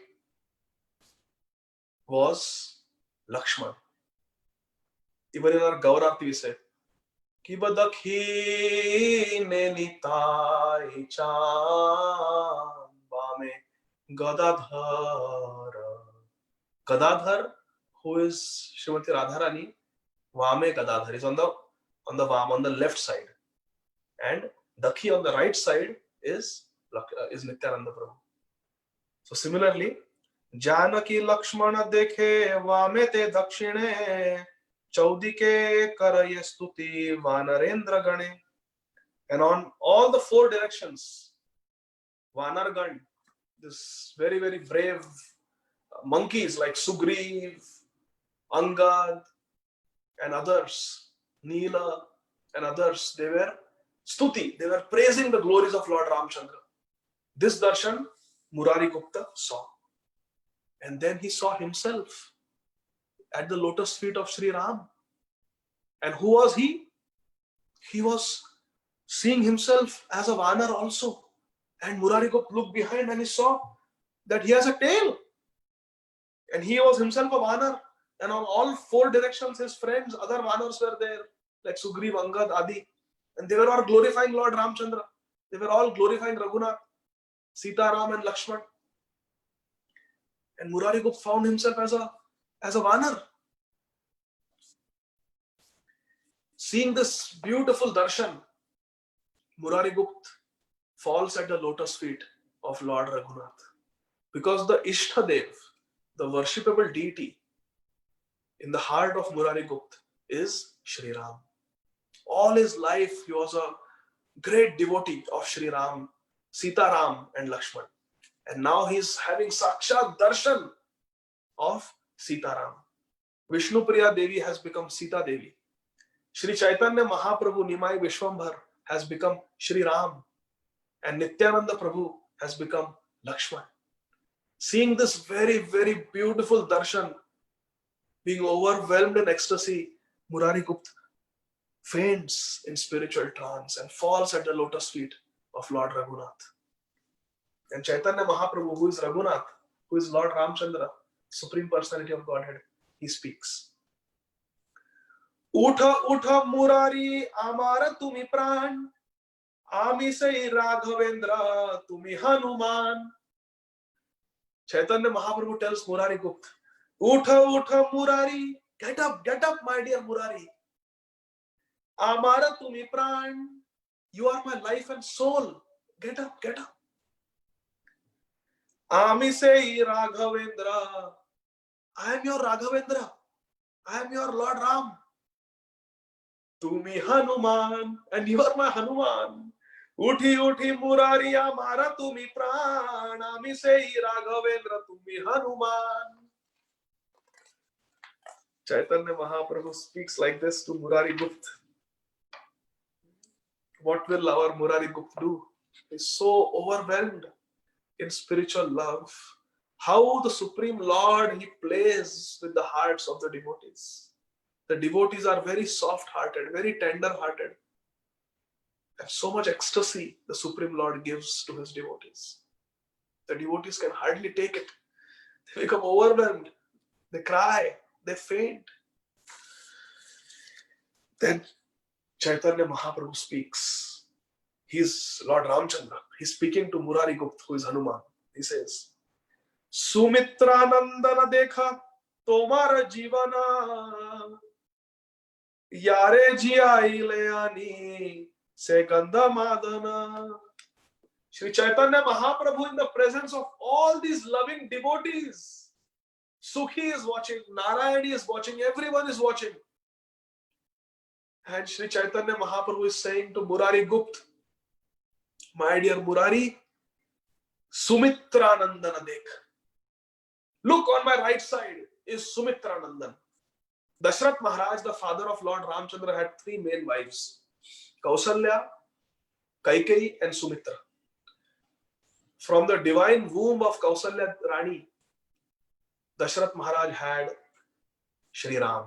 was Lakshman. Even in our Gaurarti we say, Ki badakhi ne nitai chan vame Gadadhar. Gadadhar, who is Srimati Radharani, vame Gadadhar, is on the left side. And Dakhi on the right side is Nityananda Prabhu. So similarly, Janaki Lakshmana dekhe vamete dakshine chaudike karaye stuti vanarendra gane. And on all the four directions, Vanargan, this very, very brave monkeys like Sugriv, Angad, and others, Neela and others, they were stuti, they were praising the glories of Lord Ramchandra. This darshan Murari Gupta saw. And then he saw himself at the lotus feet of Sri Ram. And who was he? He was seeing himself as a Vanar also. And Murari Gupta looked behind and he saw that he has a tail. And he was himself a Vanar. And on all four directions, his friends, other Vanars were there, like Sugriv, Angad, Adi. And they were all glorifying Lord Ramchandra. They were all glorifying Raghunath, Sita, Ram, and Lakshman. And Murari Gupta found himself as a Vanar. Seeing this beautiful darshan, Murari Gupta falls at the lotus feet of Lord Raghunath. Because the Ishtadev, the worshipable deity in the heart of Murari Gupta is Shri Ram. All his life he was a great devotee of Shri Ram, Sita Ram and Lakshman. And now he is having Sakshat Darshan of Sita Ram. Vishnupriya Devi has become Sita Devi. Shri Chaitanya Mahaprabhu Nimai Vishwambhar has become Shri Ram. And Nityananda Prabhu has become Lakshman. Seeing this very, very beautiful darshan, being overwhelmed in ecstasy, Murari Gupta faints in spiritual trance and falls at the lotus feet of Lord Raghunath. And Chaitanya Mahaprabhu, who is Raghunath, who is Lord Ramchandra, Supreme Personality of Godhead, he speaks. Utha utha Murari amara tumi pran, ami sai Raghavendra tumi Hanuman. Chaitanya Mahaprabhu tells Murari Gupta, Utha utha Murari, get up, my dear Murari. Amara tumi pran, you are my life and soul. Get up, get up. Ami say Raghavendra, I am your Raghavendra. I am your Lord Ram. Tumi Hanuman, and you are my Hanuman. Uthi uthi Murari amara tumi pran, ami say Raghavendra tumi Hanuman. Chaitanya Mahaprabhu speaks like this to Murari Gupta. What will our Murari Gupta do? He is so overwhelmed in spiritual love. How the Supreme Lord, he plays with the hearts of the devotees. The devotees are very soft-hearted, very tender-hearted. And so much ecstasy the Supreme Lord gives to his devotees. The devotees can hardly take it. They become overwhelmed. They cry. They faint. Then Chaitanya Mahaprabhu speaks. He's Lord Ramchandra. He's speaking to Murari Gupta, who is Hanuman. He says, Sumitra Nandana dekha tomara jivana yare jiyai leani se gandha madana. Shri Chaitanya Mahaprabhu, in the presence of all these loving devotees, Sukhi is watching, Narayani is watching, everyone is watching. And Shri Chaitanya Mahaprabhu is saying to Murari Gupta, my dear Murari, Sumitra Nandana dekh. Look, on my right side is Sumitra Nandan. Dashrath Maharaj, the father of Lord Ramchandra, had three main wives, Kausalya, Kaikeyi and Sumitra. From the divine womb of Kausalya Rani, Dashrath Maharaj had Shri Ram.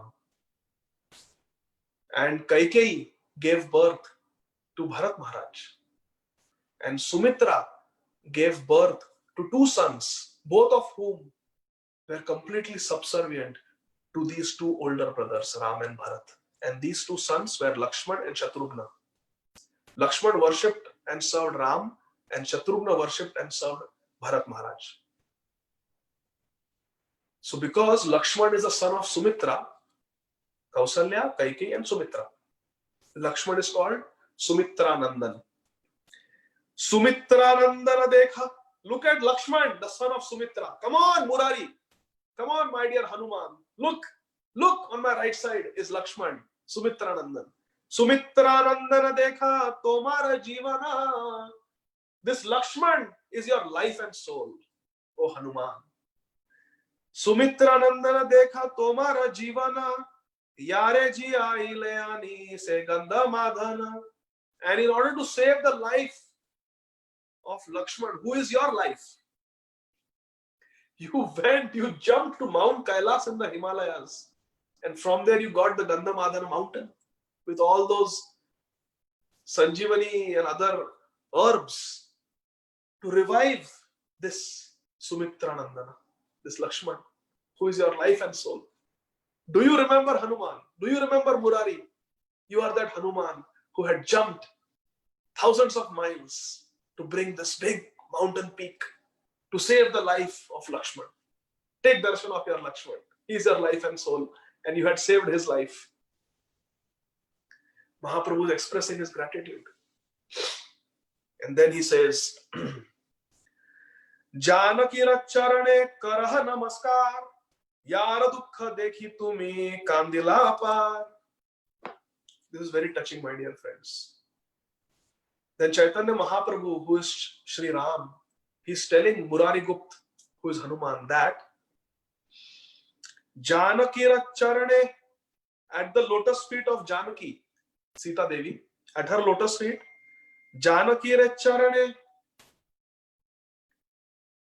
And Kaikeyi gave birth to Bharat Maharaj. And Sumitra gave birth to two sons, both of whom were completely subservient to these two older brothers, Ram and Bharat. And these two sons were Lakshman and Shatrughna. Lakshman worshipped and served Ram, and Shatrughna worshipped and served Bharat Maharaj. So because Lakshman is the son of Sumitra, Kausalya, Kaikeyi and Sumitra, Lakshman is called Sumitra Nandan. Sumitra Nandana dekha. Look at Lakshman, the son of Sumitra. Come on, Murari. Come on, my dear Hanuman. Look, on my right side is Lakshman, Sumitra Nandan. Sumitra Nandana dekha tomara jivana. This Lakshman is your life and soul, O Hanuman. Sumitra Nandana dekha tomara jivana. Yare ji ai leani se gandha madhana. And in order to save the life of Lakshman, who is your life, you jumped to Mount Kailas in the Himalayas, and from there you got the Gandha Madhana mountain with all those Sanjivani and other herbs to revive this Sumitra Nandana, this Lakshman, who is your life and soul. Do you remember Hanuman? Do you remember Murari? You are that Hanuman who had jumped thousands of miles to bring this big mountain peak to save the life of Lakshman. Take darshan of your Lakshman. He is your life and soul, and you had saved his life. Mahaprabhu is expressing his gratitude. And then he says, Janaki Racharane Karaha Namaskar, Yara Dukha Dekhi Tumi Kandila Apar. This is very touching, my dear friends. Then Chaitanya Mahaprabhu, who is Shri Ram, he's telling Murari Gupta, who is Hanuman, that Janaki Racharane, at the lotus feet of Janaki, Sita Devi, at her lotus feet, Janaki Racharane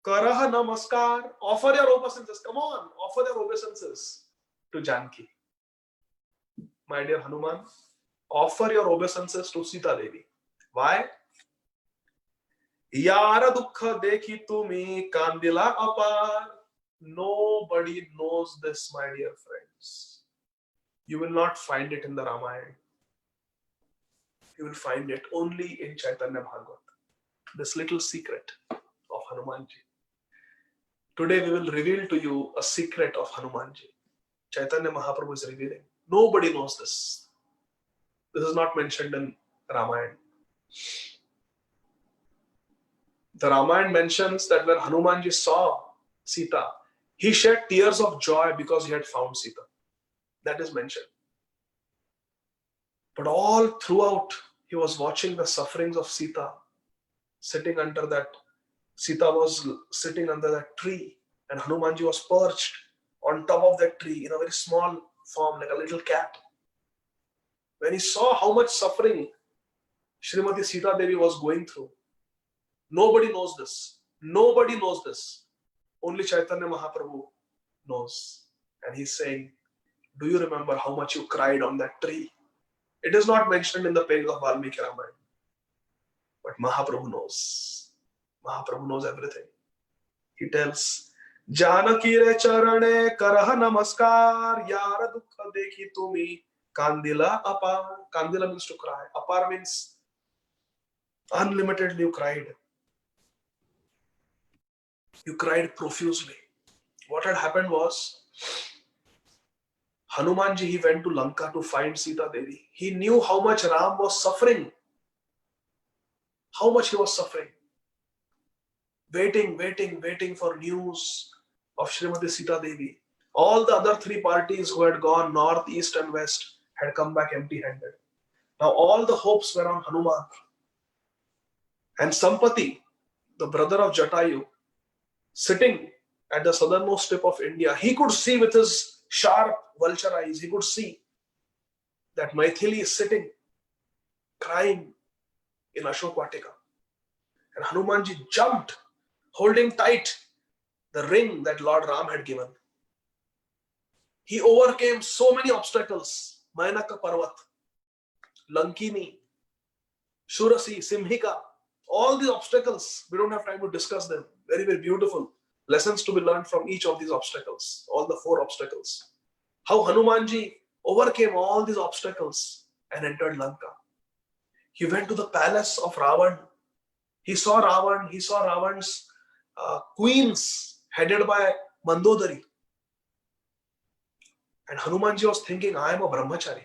Karaha Namaskar, offer your obeisances. Come on, offer your obeisances to Janaki. My dear Hanuman, offer your obeisances to Sita Devi. Why? Yara dukha dekhi tumi kandila apar. Nobody knows this, my dear friends. You will not find it in the Ramayana. You will find it only in Chaitanya Bhagavat. This little secret of Hanumanji. Today we will reveal to you a secret of Hanumanji. Chaitanya Mahaprabhu is revealing. Nobody knows this. This is not mentioned in Ramayana. The Ramayana mentions that when Hanumanji saw Sita, he shed tears of joy because he had found Sita. That is mentioned. But all throughout, he was watching the sufferings of Sita, sitting under that. Sita was sitting under that tree, and Hanumanji was perched on top of that tree in a very small form, like a little cat. When he saw how much suffering Srimati Sita Devi was going through, nobody knows this. Nobody knows this. Only Chaitanya Mahaprabhu knows. And he's saying, do you remember how much you cried on that tree? It is not mentioned in the pages of Valmiki Ramayana. But Mahaprabhu knows. Mahaprabhu knows everything. He tells, Janaki re charane karah namaskar, yar dukha dekhi tumi, kandila apar. Kandila means to cry. Apar means unlimitedly you cried. You cried profusely. What had happened was, Hanumanji, he went to Lanka to find Sita Devi. He knew how much Ram was suffering. How much he was suffering. Waiting for news of Srimati Sita Devi. All the other three parties who had gone north, east and west had come back empty-handed. Now all the hopes were on Hanuman. And Sampati, the brother of Jatayu, sitting at the southernmost tip of India, he could see with his sharp vulture eyes, he could see that Maithili is sitting, crying in Ashok Vatika. And Hanumanji jumped, holding tight the ring that Lord Ram had given. He overcame so many obstacles. Mainaka Parvat, Lankini, Shurasi, Simhika, all the obstacles. We don't have time to discuss them. Very, very beautiful lessons to be learned from each of these obstacles, all the 4 obstacles. How Hanumanji overcame all these obstacles and entered Lanka. He went to the palace of Ravan. He saw Ravan, he saw Ravan's queens headed by Mandodari. And Hanumanji was thinking, I am a brahmachari.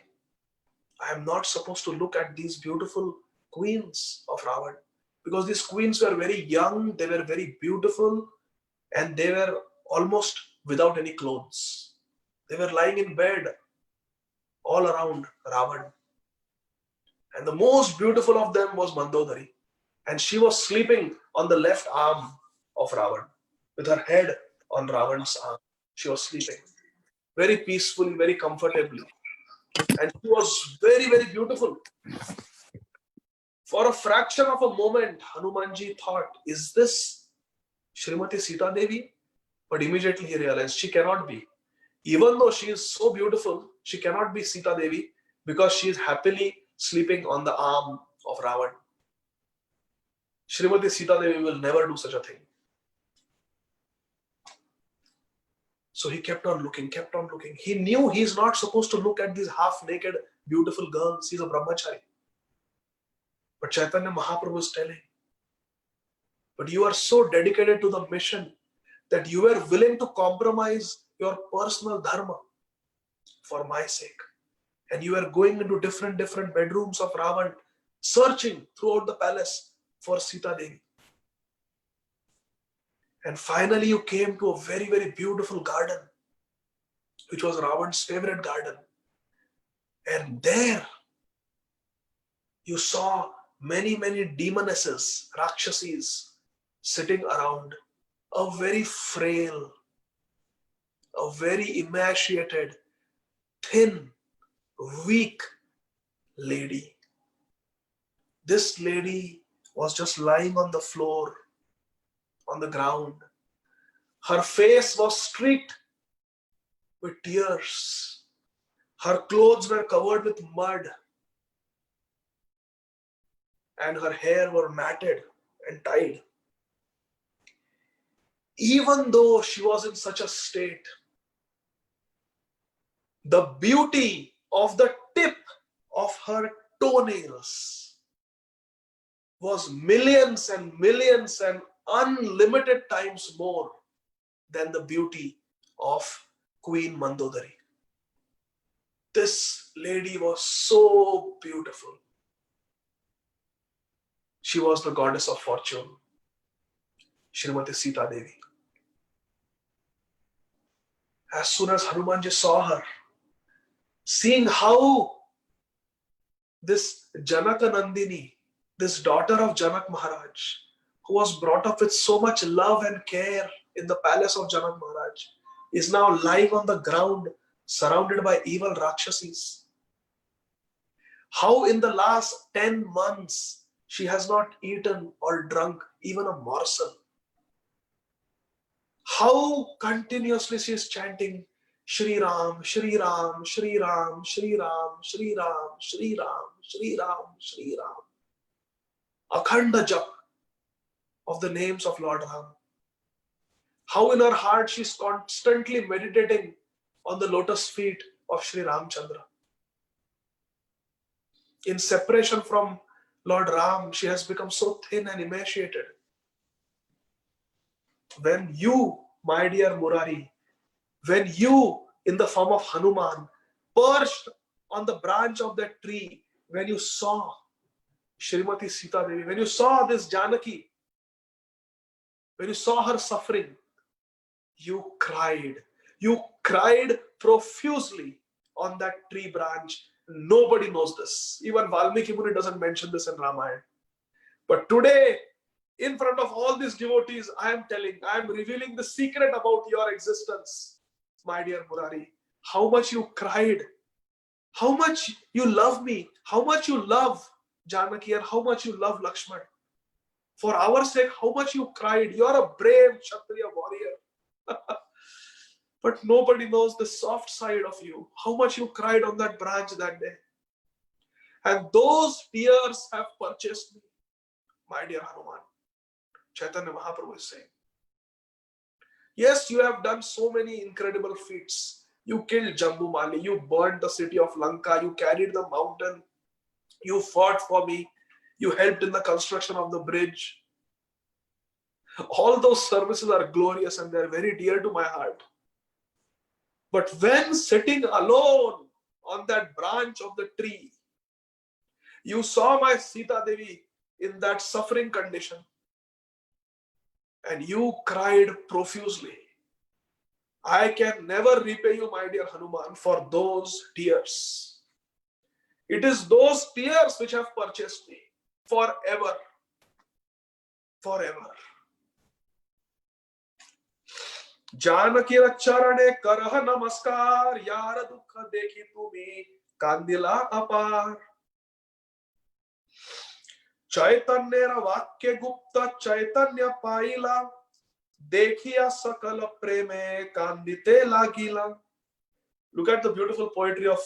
I am not supposed to look at these beautiful queens of Ravan. Because these queens were very young, they were very beautiful, and they were almost without any clothes. They were lying in bed all around Ravan. And the most beautiful of them was Mandodari. And she was sleeping on the left arm of Ravan, with her head on Ravan's arm. She was sleeping very peacefully, very comfortably. And she was very, very beautiful. For a fraction of a moment, Hanumanji thought, is this Srimati Sita Devi? But immediately he realized she cannot be. Even though she is so beautiful, she cannot be Sita Devi because she is happily sleeping on the arm of Ravan. Srimati Sita Devi will never do such a thing. So he kept on looking. He knew he's not supposed to look at these half-naked, beautiful girls. He's a brahmachari. But Chaitanya Mahaprabhu is telling, but you are so dedicated to the mission that you were willing to compromise your personal dharma for my sake. And you are going into different bedrooms of Ravan, searching throughout the palace for Sita Devi. And finally you came to a very, very beautiful garden, which was Ravan's favorite garden. And there you saw many demonesses, Rakshasis, sitting around, a very frail, a very emaciated, thin, weak lady. This lady was just lying on the floor, on the ground. Her face was streaked with tears. Her clothes were covered with mud. And her hair were matted and tied. Even though she was in such a state, the beauty of the tip of her toenails was millions and unlimited times more than the beauty of Queen Mandodari. This lady was so beautiful. She was the goddess of fortune, Srimati Sita Devi. As soon as Hanumanji saw her, seeing how this Janaka Nandini, this daughter of Janak Maharaj, who was brought up with so much love and care in the palace of Janak Maharaj, is now lying on the ground surrounded by evil Rakshasis. How in the last 10 months she has not eaten or drunk even a morsel. How continuously she is chanting Shri Ram, Shri Ram, Shri Ram, Shri Ram, Shri Ram, Shri Ram, Shri Ram, Shri Ram. Akhanda Jap of the names of Lord Ram. How in her heart she's constantly meditating on the lotus feet of Sri Ramchandra. In separation from Lord Ram, she has become so thin and emaciated. When you, my dear Murari, when you, in the form of Hanuman, perched on the branch of that tree, when you saw Shrimati Sita Devi, when you saw this Janaki, when you saw her suffering, you cried. You cried profusely on that tree branch. Nobody knows this. Even Valmiki Muni doesn't mention this in Ramayana. But today, in front of all these devotees, I am revealing the secret about your existence, my dear Murari. How much you cried, how much you love me, how much you love Janaki, and how much you love Lakshman. For our sake, how much you cried. You are a brave Kshatriya warrior. But nobody knows the soft side of you, how much you cried on that branch that day. And those tears have purchased me, my dear Hanuman. Chaitanya Mahaprabhu is saying. Yes, you have done so many incredible feats. You killed Jambumali, you burned the city of Lanka, you carried the mountain, you fought for me, you helped in the construction of the bridge. All those services are glorious and they are very dear to my heart. But when sitting alone on that branch of the tree, you saw my Sita Devi in that suffering condition and you cried profusely. I can never repay you, my dear Hanuman, for those tears. It is those tears which have purchased me forever. Forever. Janaki चरणे करह नमस्कार यार दुख देखी तुम्हें कांदिला अपार चैतन्य वाक्य गुप्त चैतन्य पाइला देखिया सकल प्रेमे कांदिते लागिला. Look at the beautiful poetry of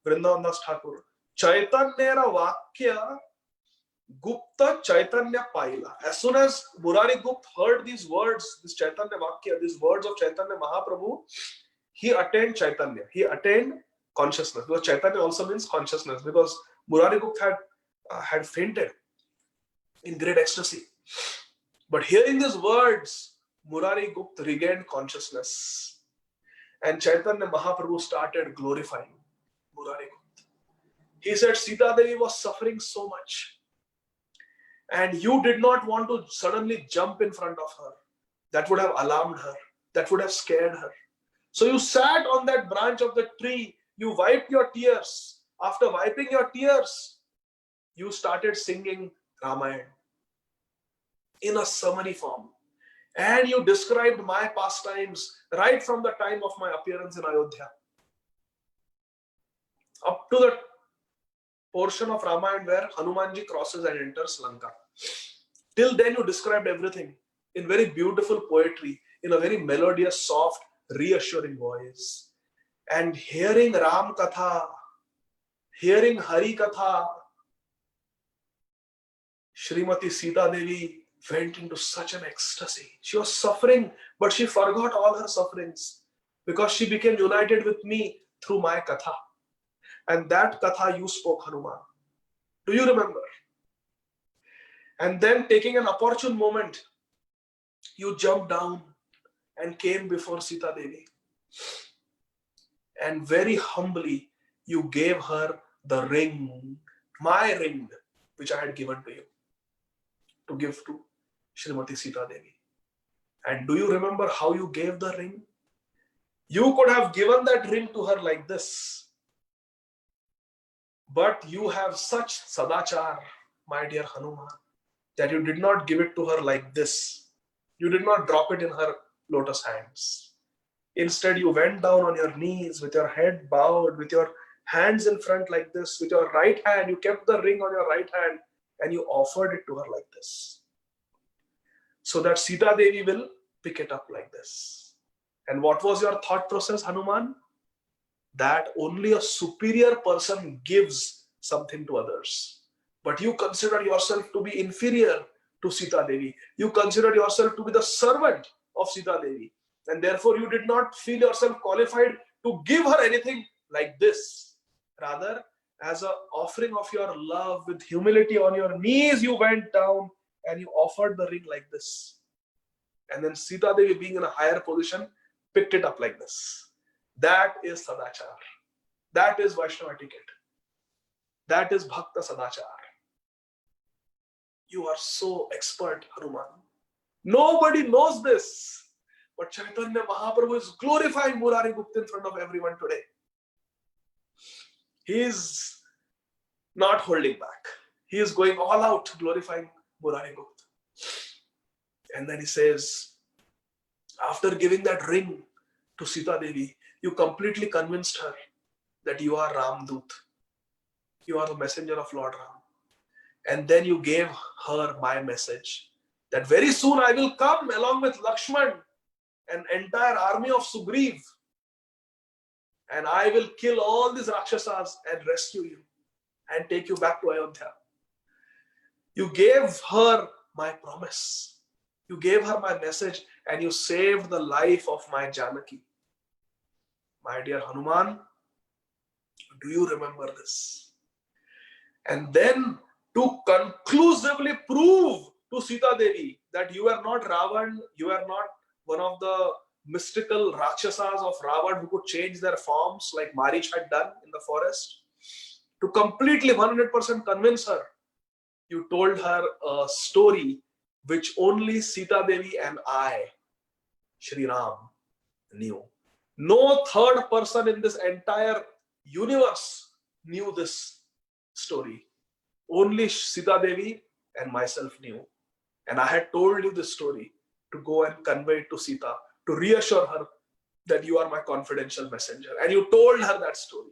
Vrindavan Das Thakur. Chaitanya Vakya Gupta Chaitanya Paila. As soon as Murari Gupta heard these words, this Chaitanya Vakya, these words of Chaitanya Mahaprabhu, he attained Chaitanya. He attained consciousness. Because Chaitanya also means consciousness. Because Murari Gupta had fainted in great ecstasy. But hearing these words, Murari Gupta regained consciousness. And Chaitanya Mahaprabhu started glorifying Murari Gupta. He said Sita Devi was suffering so much. And you did not want to suddenly jump in front of her. That would have alarmed her. That would have scared her. So you sat on that branch of the tree. You wiped your tears. After wiping your tears, you started singing Ramayana in a sermon form. And you described my pastimes right from the time of my appearance in Ayodhya up to the portion of Ramayana where Hanumanji crosses and enters Lanka. Till then you described everything in very beautiful poetry, in a very melodious, soft, reassuring voice. And hearing Ram Katha, hearing Hari Katha, Shrimati Sita Devi went into such an ecstasy. She was suffering, but she forgot all her sufferings because she became united with me through my Katha. And that Katha you spoke, Hanuman. Do you remember? And then taking an opportune moment, you jumped down and came before Sita Devi. And very humbly, you gave her the ring, my ring, which I had given to you, to give to Shrimati Sita Devi. And do you remember how you gave the ring? You could have given that ring to her like this. But you have such sadachar, my dear Hanuman, that you did not give it to her like this. You did not drop it in her lotus hands. Instead, you went down on your knees with your head bowed, with your hands in front like this, with your right hand. You kept the ring on your right hand and you offered it to her like this, so that Sita Devi will pick it up like this. And what was your thought process, Hanuman? That only a superior person gives something to others. But you consider yourself to be inferior to Sita Devi. You consider yourself to be the servant of Sita Devi. And therefore you did not feel yourself qualified to give her anything like this. Rather, as an offering of your love, with humility on your knees, you went down and you offered the ring like this. And then Sita Devi, being in a higher position, picked it up like this. That is Sadachar. That is Vaishnava etiquette. That is Bhakta Sadachar. You are so expert, Hanuman. Nobody knows this. But Chaitanya Mahaprabhu is glorifying Murari Gupta in front of everyone today. He is not holding back. He is going all out glorifying Murari Gupta. And then he says, after giving that ring to Sita Devi, you completely convinced her that you are Ramdut. You are the messenger of Lord Ram. And then you gave her my message that very soon I will come along with Lakshman, an entire army of Sugriv, and I will kill all these Rakshasas and rescue you and take you back to Ayodhya. You gave her my promise. You gave her my message and you saved the life of my Janaki. My dear Hanuman, do you remember this? And then to conclusively prove to Sita Devi that you are not Ravan, you are not one of the mystical Rakshasas of Ravan who could change their forms like Marich had done in the forest. To completely 100% convince her, you told her a story which only Sita Devi and I, Shri Ram, knew. No third person in this entire universe knew this story. Only Sita Devi and myself knew. And I had told you this story to go and convey it to Sita, to reassure her that you are my confidential messenger. And you told her that story.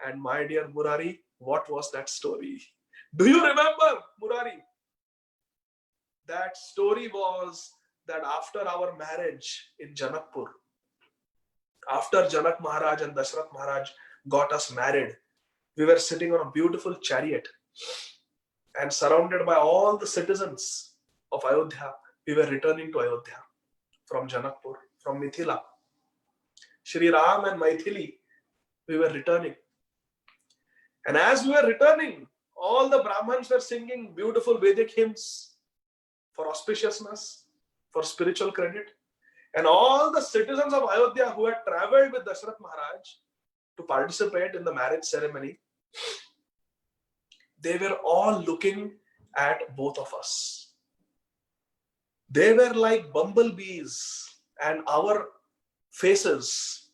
And my dear Murari, what was that story? Do you remember, Murari? That story was that after our marriage in Janakpur, after Janak Maharaj and Dashrath Maharaj got us married, we were sitting on a beautiful chariot and surrounded by all the citizens of Ayodhya. We were returning to Ayodhya from Janakpur, from Mithila. Shri Ram and Maithili, we were returning. And as we were returning, all the Brahmins were singing beautiful Vedic hymns for auspiciousness, for spiritual credit. And all the citizens of Ayodhya who had traveled with Dashrath Maharaj to participate in the marriage ceremony, they were all looking at both of us. They were like bumblebees, and our faces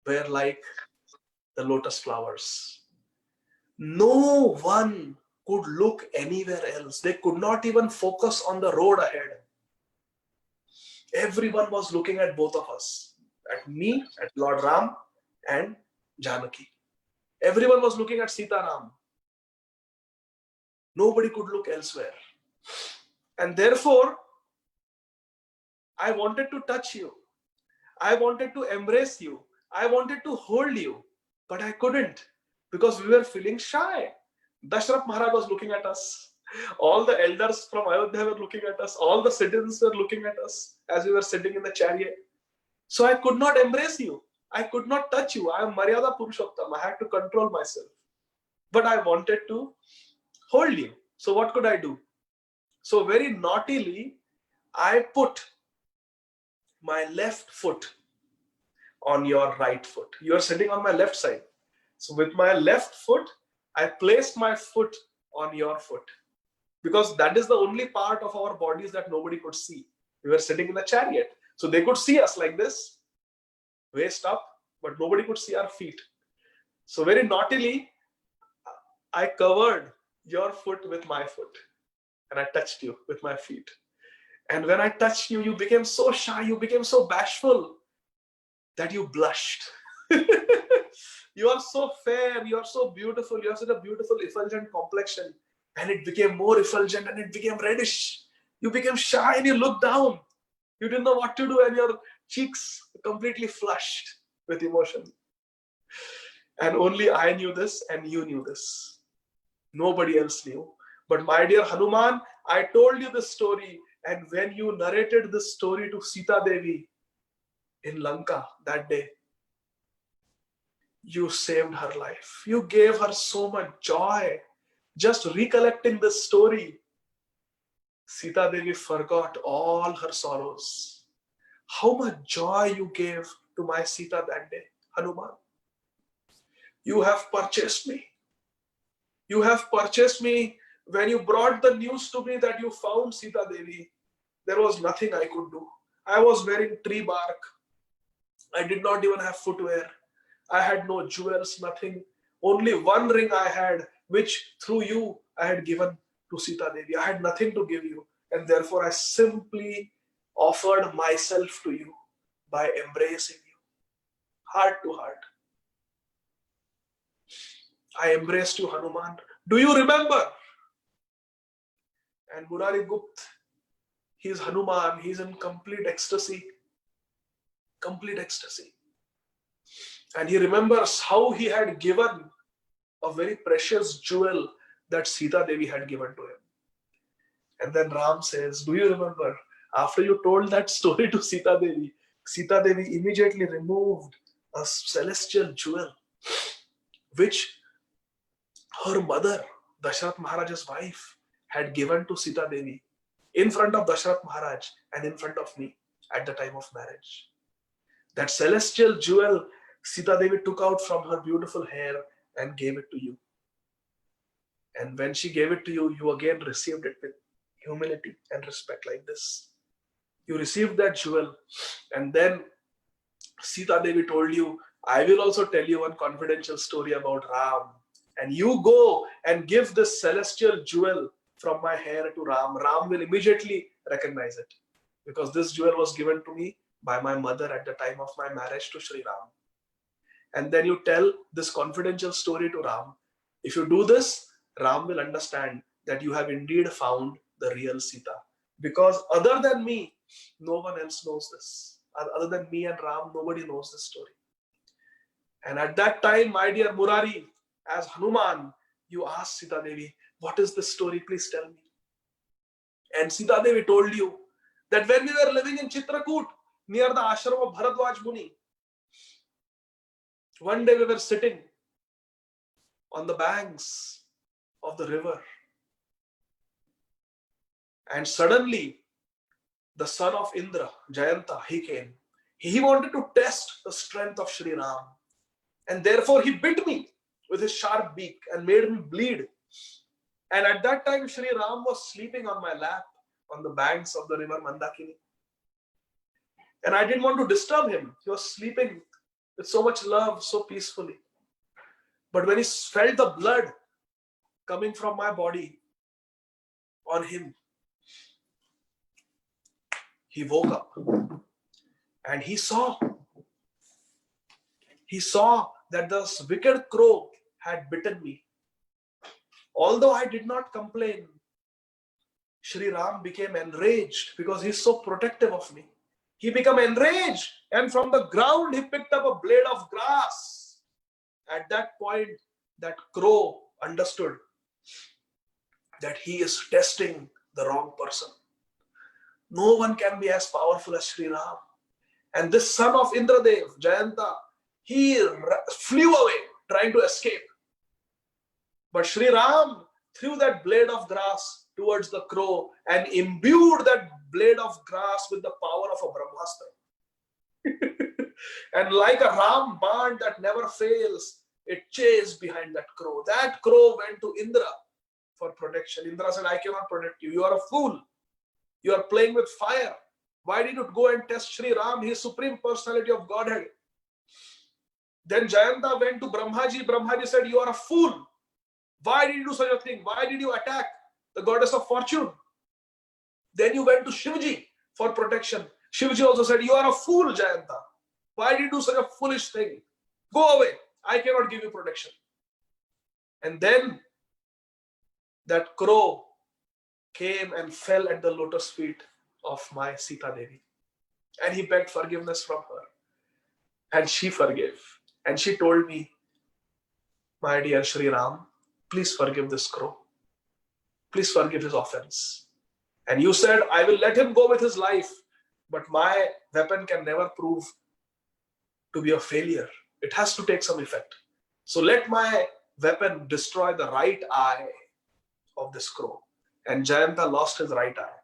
were like the lotus flowers. No one could look anywhere else. They could not even focus on the road ahead. Everyone was looking at both of us, at me, at Lord Ram and Janaki. Everyone was looking at Sita Ram. Nobody could look elsewhere. And therefore, I wanted to touch you. I wanted to embrace you. I wanted to hold you. But I couldn't because we were feeling shy. Dashrath Maharaj was looking at us. All the elders from Ayodhya were looking at us. All the citizens were looking at us as we were sitting in the chariot. So I could not embrace you. I could not touch you. I am Maryada Purushottam. I had to control myself. But I wanted to hold you. So what could I do? So very naughtily, I put my left foot on your right foot. You are sitting on my left side. So with my left foot, I placed my foot on your foot. Because that is the only part of our bodies that nobody could see. We were sitting in a chariot. So they could see us like this, waist up, but nobody could see our feet. So very naughtily, I covered your foot with my foot. And I touched you with my feet. And when I touched you, you became so shy, you became so bashful that you blushed. You are so fair, you are so beautiful, you have such a beautiful effulgent complexion. And it became more effulgent and it became reddish. You became shy and you looked down. You didn't know what to do and your cheeks completely flushed with emotion. And only I knew this and you knew this. Nobody else knew. But my dear Hanuman, I told you this story And when you narrated this story to Sita Devi in Lanka that day, you saved her life. You gave her so much joy. Just recollecting this story, Sita Devi forgot all her sorrows. How much joy you gave to my Sita that day, Hanuman. You have purchased me. You have purchased me. When you brought the news to me that you found Sita Devi, there was nothing I could do. I was wearing tree bark. I did not even have footwear. I had no jewels, nothing. Only one ring I had, which through you I had given to Sita Devi. I had nothing to give you. And therefore I simply offered myself to you by embracing you, heart to heart. I embraced you, Hanuman. Do you remember? And Murari Gupta, he's Hanuman, he's in complete ecstasy. Complete ecstasy. And he remembers how he had given a very precious jewel that Sita Devi had given to him. And then Ram says, do you remember? After you told that story to Sita Devi immediately removed a celestial jewel, which her mother, Dasharath Maharaj's wife, had given to Sita Devi in front of Dasharath Maharaj and in front of me at the time of marriage. That celestial jewel Sita Devi took out from her beautiful hair and gave it to you. And when she gave it to you, you again received it with humility and respect like this. You received that jewel, and then Sita Devi told you, I will also tell you one confidential story about Ram. And you go and give this celestial jewel from my hair to Ram. Ram will immediately recognize it, because this jewel was given to me by my mother at the time of my marriage to Sri Ram. And then you tell this confidential story to Ram. If you do this, Ram will understand that you have indeed found the real Sita. Because other than me, no one else knows this. Other than me and Ram, nobody knows this story. And at that time, my dear Murari, as Hanuman, you asked Sita Devi, what is this story? Please tell me. And Sita Devi told you that when we were living in Chitrakoot, near the ashram of Bharadwaj Muni, one day we were sitting on the banks of the river, and suddenly the son of Indra, Jayanta, he came. He wanted to test the strength of Sri Ram, and therefore he bit me with his sharp beak and made me bleed. And at that time, Sri Ram was sleeping on my lap on the banks of the river Mandakini. And I didn't want to disturb him. He was sleeping with so much love, so peacefully. But when he felt the blood coming from my body on him, he woke up and he saw that this wicked crow had bitten me. Although I did not complain, Sri Ram became enraged because he's so protective of me. He became enraged, and from the ground he picked up a blade of grass. At that point, that crow understood that he is testing the wrong person. No one can be as powerful as Sri Ram. And this son of Indradev, Jayanta, he flew away trying to escape. But Sri Ram threw that blade of grass towards the crow and imbued that blade of grass with the power of a Brahmastra. And like a ram band that never fails, it chased behind that crow. That crow went to Indra for protection. Indra said, I cannot protect you. You are a fool. You are playing with fire. Why did you go and test Sri Ram, his supreme personality of Godhead? Then Jayanta went to Brahmaji. Brahmaji said, you are a fool. Why did you do such a thing? Why did you attack the goddess of fortune? Then you went to Shivji for protection. Shivji also said, you are a fool, Jayanta. Why did you do such a foolish thing? Go away. I cannot give you protection. And then that crow came and fell at the lotus feet of my Sita Devi. And he begged forgiveness from her. And she forgave. And she told me, my dear Sri Ram, please forgive this crow. Please forgive his offense. And you said, I will let him go with his life, but my weapon can never prove to be a failure. It has to take some effect. So let my weapon destroy the right eye of this crow. And Jayanta lost his right eye.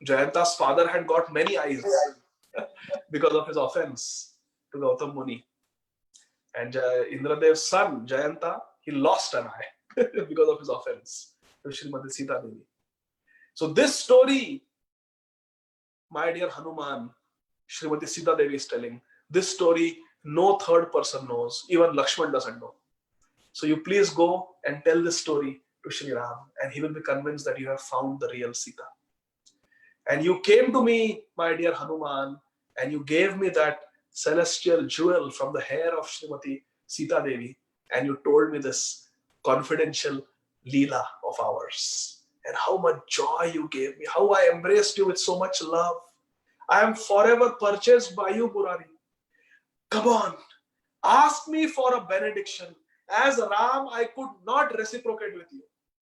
Jayanta's father had got many eyes because of his offense to Gautam Muni. And Indradev's son, Jayanta, he lost an eye because of his offense to Srimati Sita Devi. So this story, my dear Hanuman, Srimati Sita Devi is telling, this story no third person knows, even Lakshman doesn't know. So you please go and tell this story to Shri Ram, and he will be convinced that you have found the real Sita. And you came to me, my dear Hanuman, and you gave me that celestial jewel from the hair of Srimati Sita Devi, and you told me this confidential Leela of ours. And how much joy you gave me, how I embraced you with so much love. I am forever purchased by you, Murari. Come on, ask me for a benediction. As Ram, I could not reciprocate with you.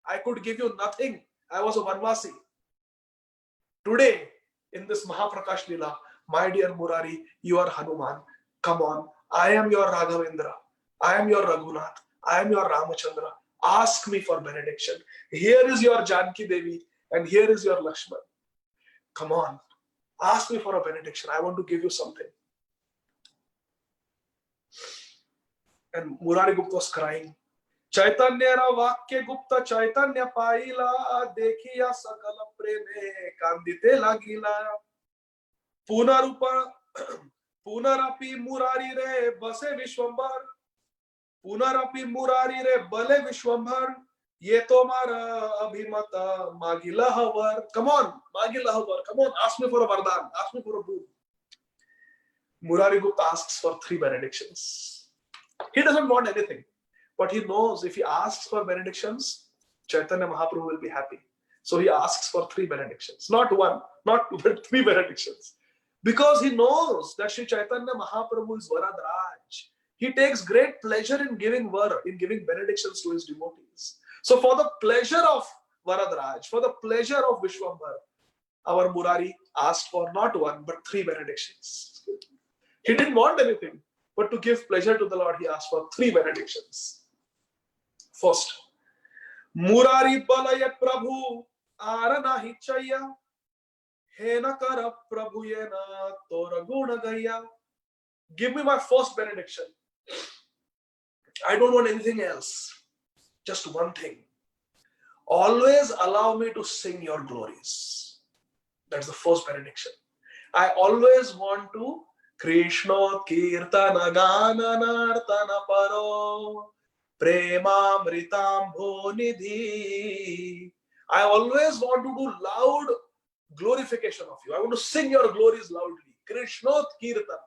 I could give you nothing. I was a Vanvasi. Today, in this Mahaprakash Leela, my dear Murari, you are Hanuman. Come on, I am your Raghavendra. I am your Raghunath. I am your Ramachandra. Ask me for benediction. Here is your Janki Devi, and here is your Lakshman. Come on, ask me for a benediction. I want to give you something. And Murari Gupta was crying. Chaitanya ra vakya gupta chaitanya paila dekhiya sakala preme kandite lagila punarupa punarapi murari re base vishwambar punarapi murari re bale vishwambar ye tomara abhimata magila havar. Come on, magila havar. Come on, ask me for a vardhan, ask me for a boon. Murari Gupta asks for 3 benedictions. He doesn't want anything, but he knows if he asks for benedictions, Chaitanya Mahaprabhu will be happy. So he asks for 3 benedictions, not 1, not 2, but 3 benedictions. Because he knows that Sri Chaitanya Mahaprabhu is Varadraj. He takes great pleasure in giving benedictions to his devotees. So for the pleasure of Varadraj, for the pleasure of Vishwambar, our Murari asked for not 1, but 3 benedictions. He didn't want anything, but to give pleasure to the Lord, he asked for 3 benedictions. First, Murari balaya Prabhu arana hichaya hena kara Prabhu yena tora guna gaya. Give me my first benediction. I don't want anything else. Just one thing. Always allow me to sing your glories. That's the first benediction. I always want to Krishna kirtana gana nartana paro premamritam nidhi. I always want to do loud glorification of you. I want to sing your glories loudly. Krishna kirtana.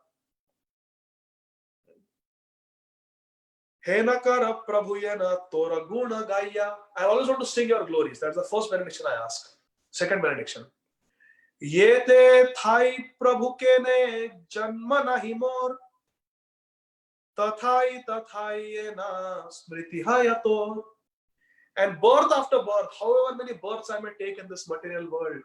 Henakara prabhuyana tora guna gaya. I always want to sing your glories. That's the first benediction I ask. Second benediction. Yete thai prabhu ke ne janma nahi mor tathai na smriti hayator. And birth after birth, however many births I may take in this material world,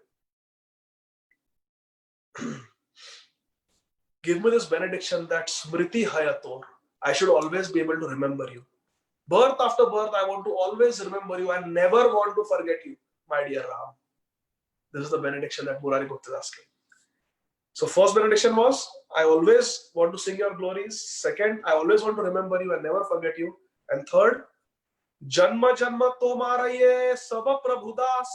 give me this benediction that smriti hayator, I should always be able to remember you. Birth after birth, I want to always remember you and never want to forget you, my dear Ram. This is the benediction that Murari Gupta is asking. So first benediction was, I always want to sing your glories. Second, I always want to remember you and never forget you. And third, Janma Janma Tomara ye Saba Prabhudas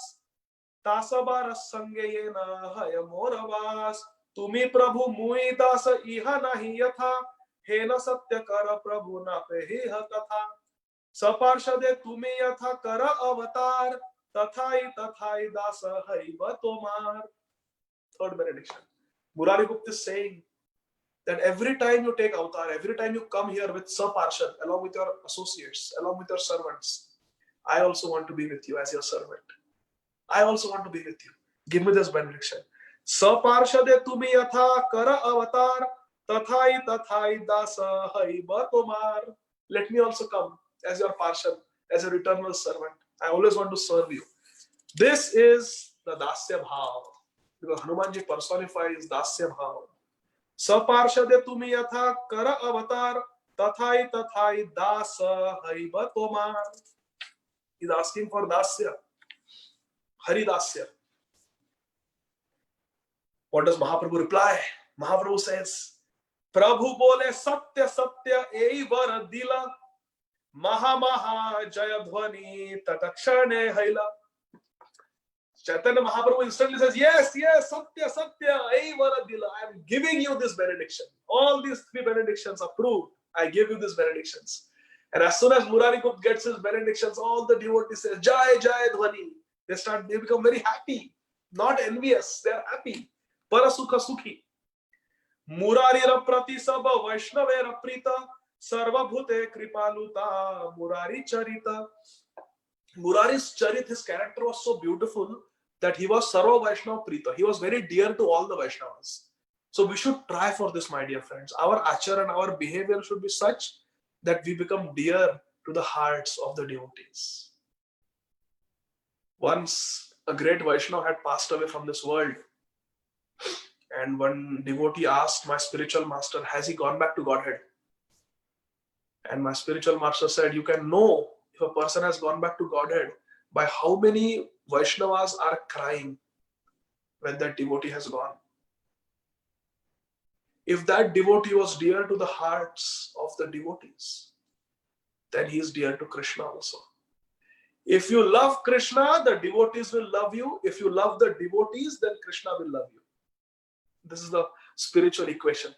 Tasabara Sange na Haya Moravas Tumi Prabhu Mui Dasa Iha Nahi Yatha Hena Satya Kara Prabhu Na Pehi Hatha Saparshade Tumi Yatha Kara Avatar Tathai Dasa Hariva Tomar. Third benediction. Murari Gupta is saying that every time you take avatar, every time you come here with Saparshad, along with your associates, along with your servants, I also want to be with you as your servant. I also want to be with you. Give me this benediction. Saparshade tumi yatha kara avatar, tathai dasa haiba tomar. Let me also come as your parshad, as your eternal servant. I always want to serve you. This is the Dasya Bhav. Because Hanumanji personifies Dasya Bhav. Saparshade tumi yatha kara avatar tathai tathai dasa hariba tomar. He's asking for Dasya. Haridasya. What does Mahaprabhu reply? Mahaprabhu says, Prabhu bole satya satya ei var dila maha maha jaya dhvani tatakshane haila. Chaitanya Mahaprabhu instantly says, yes, yes, satya satya ei var dila. I am giving you this benediction. All these three benedictions are proved. I give you these benedictions. And as soon as Murari Gupta gets his benedictions, all the devotees say, Jai Jai Dhvani. They become very happy, not envious. They are happy. Parasukha Sukhi. Murarira prati sabha Vaishnavera prita sarvabhute kripaluta Murari charita. Murari's charit, his character was so beautiful that he was Sarva Vaishnava prita. He was very dear to all the Vaishnavas. So we should try for this, my dear friends. Our achar and our behavior should be such that we become dear to the hearts of the devotees. Once a great Vaishnava had passed away from this world, and one devotee asked my spiritual master, has he gone back to Godhead? And my spiritual master said, you can know if a person has gone back to Godhead by how many Vaishnavas are crying when that devotee has gone. If that devotee was dear to the hearts of the devotees, then he is dear to Krishna also. If you love Krishna, the devotees will love you. If you love the devotees, then Krishna will love you. This is the spiritual equation.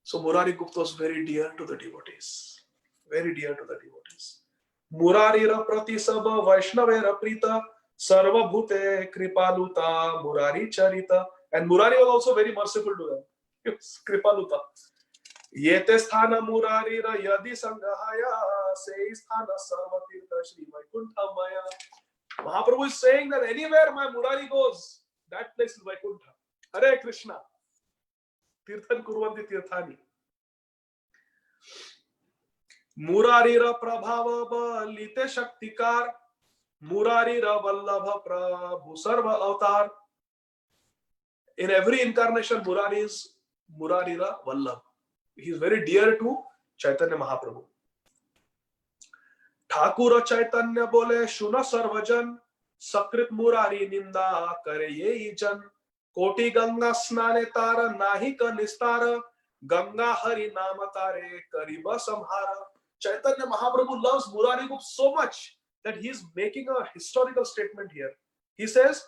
So Murari Gupta was very dear to the devotees. Very dear to the devotees. Murarira prati sabha Vaishnavera prita sarva bhute kripaluta Murari charita. And Murari was also very merciful to them. He was kripaluta. Yete sthana Murarira yadi sangahaya se sthana sarva tirtha Shri Vaikuntha maya. Mahaprabhu is saying that anywhere my Murari goes, that place is Vaikuntha. Hare Krishna. Tirthan kurvanti tirthani. Murarira prabhava balite shaktikar. Murarira vallabha prabhu sarva avatar. In every incarnation, Murari is Murarira Vallabh. He is very dear to Chaitanya Mahaprabhu. Thakura Chaitanya bole shuna sarvajan sakrit Murari ninda kare ye jan koti ganga snane tara nahi ka nistara ganga hari nama tare kariba samhara. Chaitanya Mahaprabhu loves Murari Gupta so much that he is making a historical statement here. He says,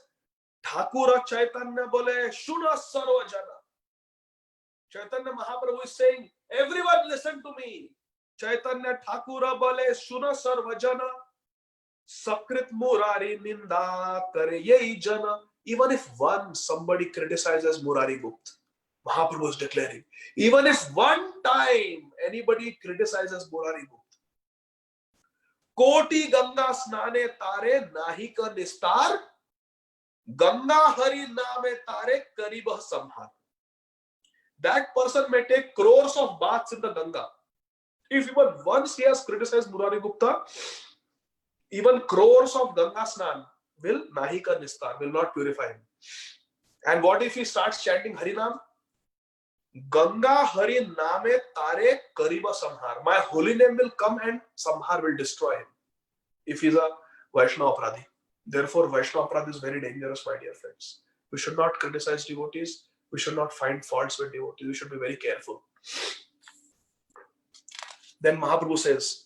Thakura Chaitanya bole shuna sarvajana. Chaitanya Mahaprabhu is saying, everyone listen to me. Chaitanya Thakura bole shuna sarvajana sakrit Murari ninda kare ye jana. Even if somebody criticizes Murari Gupta, Mahaprabhu is declaring, even if one time anybody criticizes Murari Gupta, Koti Ganga snane tare nahi ka nistar Ganga hari name tare karibah samhar. That person may take crores of baths in the Ganga. If even once he has criticized Murari Gupta, even crores of Ganga snan will nahi ka nistar, will not purify him. And what if he starts chanting Harinam? Ganga hari name tare kariba samhar. My holy name will come and samhar will destroy him. If he is a Vaishnava Apradhi. Therefore, Vaishnava Apradhi is very dangerous, my dear friends. We should not criticize devotees. We should not find faults with devotees. We should be very careful. Then Mahaprabhu says,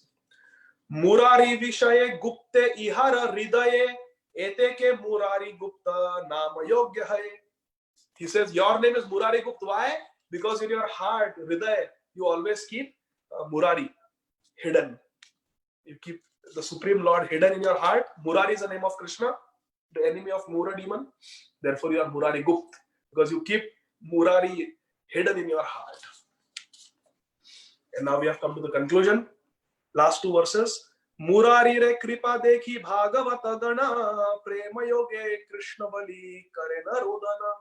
Murari Vishaye Gupte Ihara Ridaye Eteke Murari Gupta Nama Yogya Hai. He says, your name is Murari Gupta. Why? Because in your heart, Hridaya, you always keep Murari hidden. You keep the Supreme Lord hidden in your heart. Murari is the name of Krishna, the enemy of Mura demon. Therefore, you are Murari Gupta, because you keep Murari hidden in your heart. And now we have come to the conclusion. Last two verses. Murari re kripa dekhi bhagavata gana prema yoge Krishna bali karena rodana.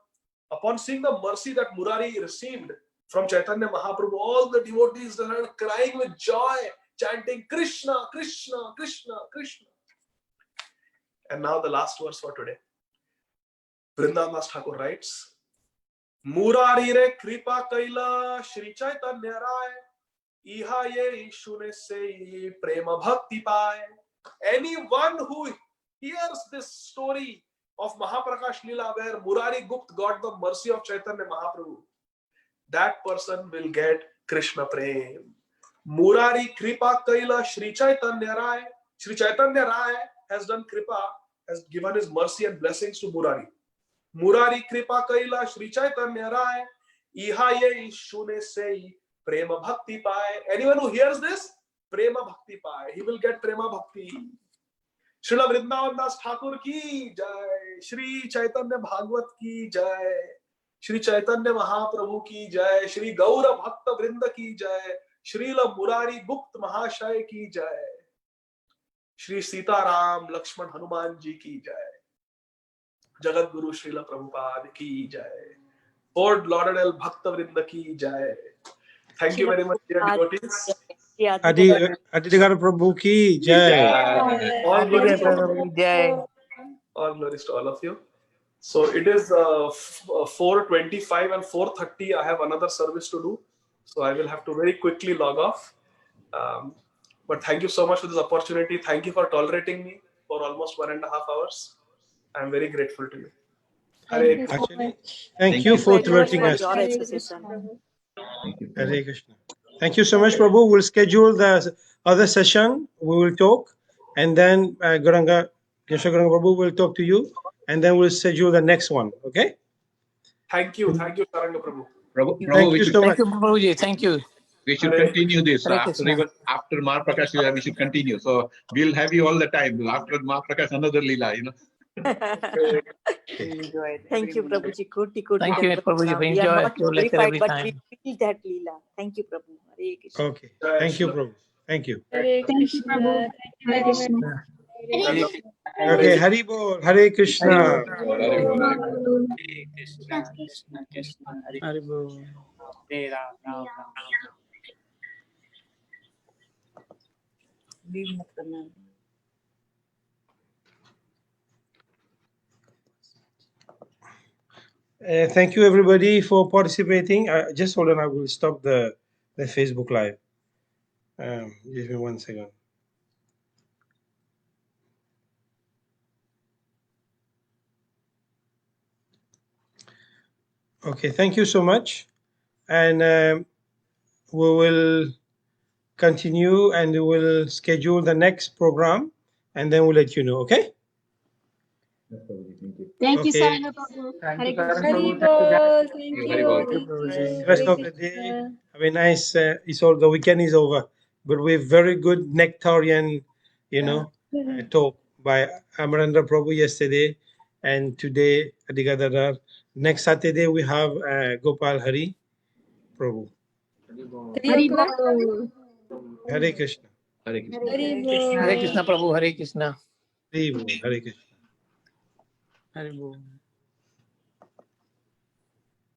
Upon seeing the mercy that Murari received from Chaitanya Mahaprabhu, all the devotees are crying with joy, chanting Krishna, Krishna, Krishna, Krishna. And now the last verse for today. Vrindavan Das Thakur writes, Murari re kripa kaila Shri Chaitanya Rai, Iha ye shune se prema bhakti paye. Anyone who hears this story of Mahaprakash Leela where Murari Gupt got the mercy of Chaitanya Mahaprabhu, that person will get Krishna Prem. Murari Kripa Kaila Shri Chaitanya Rai. Shri Chaitanya Rai has done Kripa, has given his mercy and blessings to Murari. Murari Kripa Kaila Shri Chaitanya Rai. Iha ye shune sei Prema Bhakti Paye. Anyone who hears this, Prema Bhakti Paye. He will get Prema Bhakti. Srila Vrindavan Das Thakur ki jai. Shri Chaitanya Bhagwat ki jai. Shri Chaitanya Mahaprabhu ki jai. Shri Gaura Bhakta Vrinda ki jai. Srila Murari Gupt Mahashay ki jai. Shri Sita Ram Lakshman Hanuman ji ki jai. Jagat Guru Srila Prabhupada ki jai. Lord Lauderdale Bhakta Vrinda ki jai. Thank you very much, dear devotees. Adhikara Prabhu ki jai. All glories to all of you. So it is 4:25 and 4:30. I have another service to do. So I will have to very quickly log off. But thank you so much for this opportunity. Thank you for tolerating me for almost 1.5 hours. I am very grateful to you. Hare Krishna. Thank you for tolerating us. Hare Krishna. Thank you so much, Prabhu. We'll schedule the other session. We will talk, and then Gauranga Prabhu will talk to you, and then we'll schedule the next one. Okay? Thank you, Saranga Prabhu. Thank you so much. Thank you, Prabhuji. Thank you. We should continue this Hare after Krishna. after Mahaprakash Leela. We should continue. So we'll have you all the time. After Mahaprakash, another Leela. Thank you, Prabhuji. Koti Thank you, Prabhuji. We We are enjoy not your lecture glorified, every but time. we feel that Leela. Thank you, Prabhu. Hare Krishna. Okay. Thank you, Prabhu. Thank you. Thank you, Prabhu. Hare Krishna. Okay, Hari Bol, Hare Krishna. Hare Krishna, Krishna Krishna, Hare Bol. Hare Ram, Ram Ram. Thank you, everybody, for participating. Just hold on, I will stop the Facebook Live. Give me 1 second. Okay, thank you so much. And we will continue and we will schedule the next program and then we'll let you know, okay? Thank you, Okay. Saranga Prabhu. Thank Hare you, Karan Krishna. Prabhu. Thank Hare you. Bol. Thank you, Prabhuji. Rest Hare of the day, Krishna. have a nice, it's all, the weekend is over, but with very good nectarian, talk by Amarendra Prabhu yesterday and today Adigadadar. Next Saturday we have Gopal Hari Prabhu. Hare Bol. Hare Krishna. Hare Krishna. Hare Bol. Hare Krishna, Prabhu. Hare Krishna. Hare Bol. Hare Krishna. Hare Bol.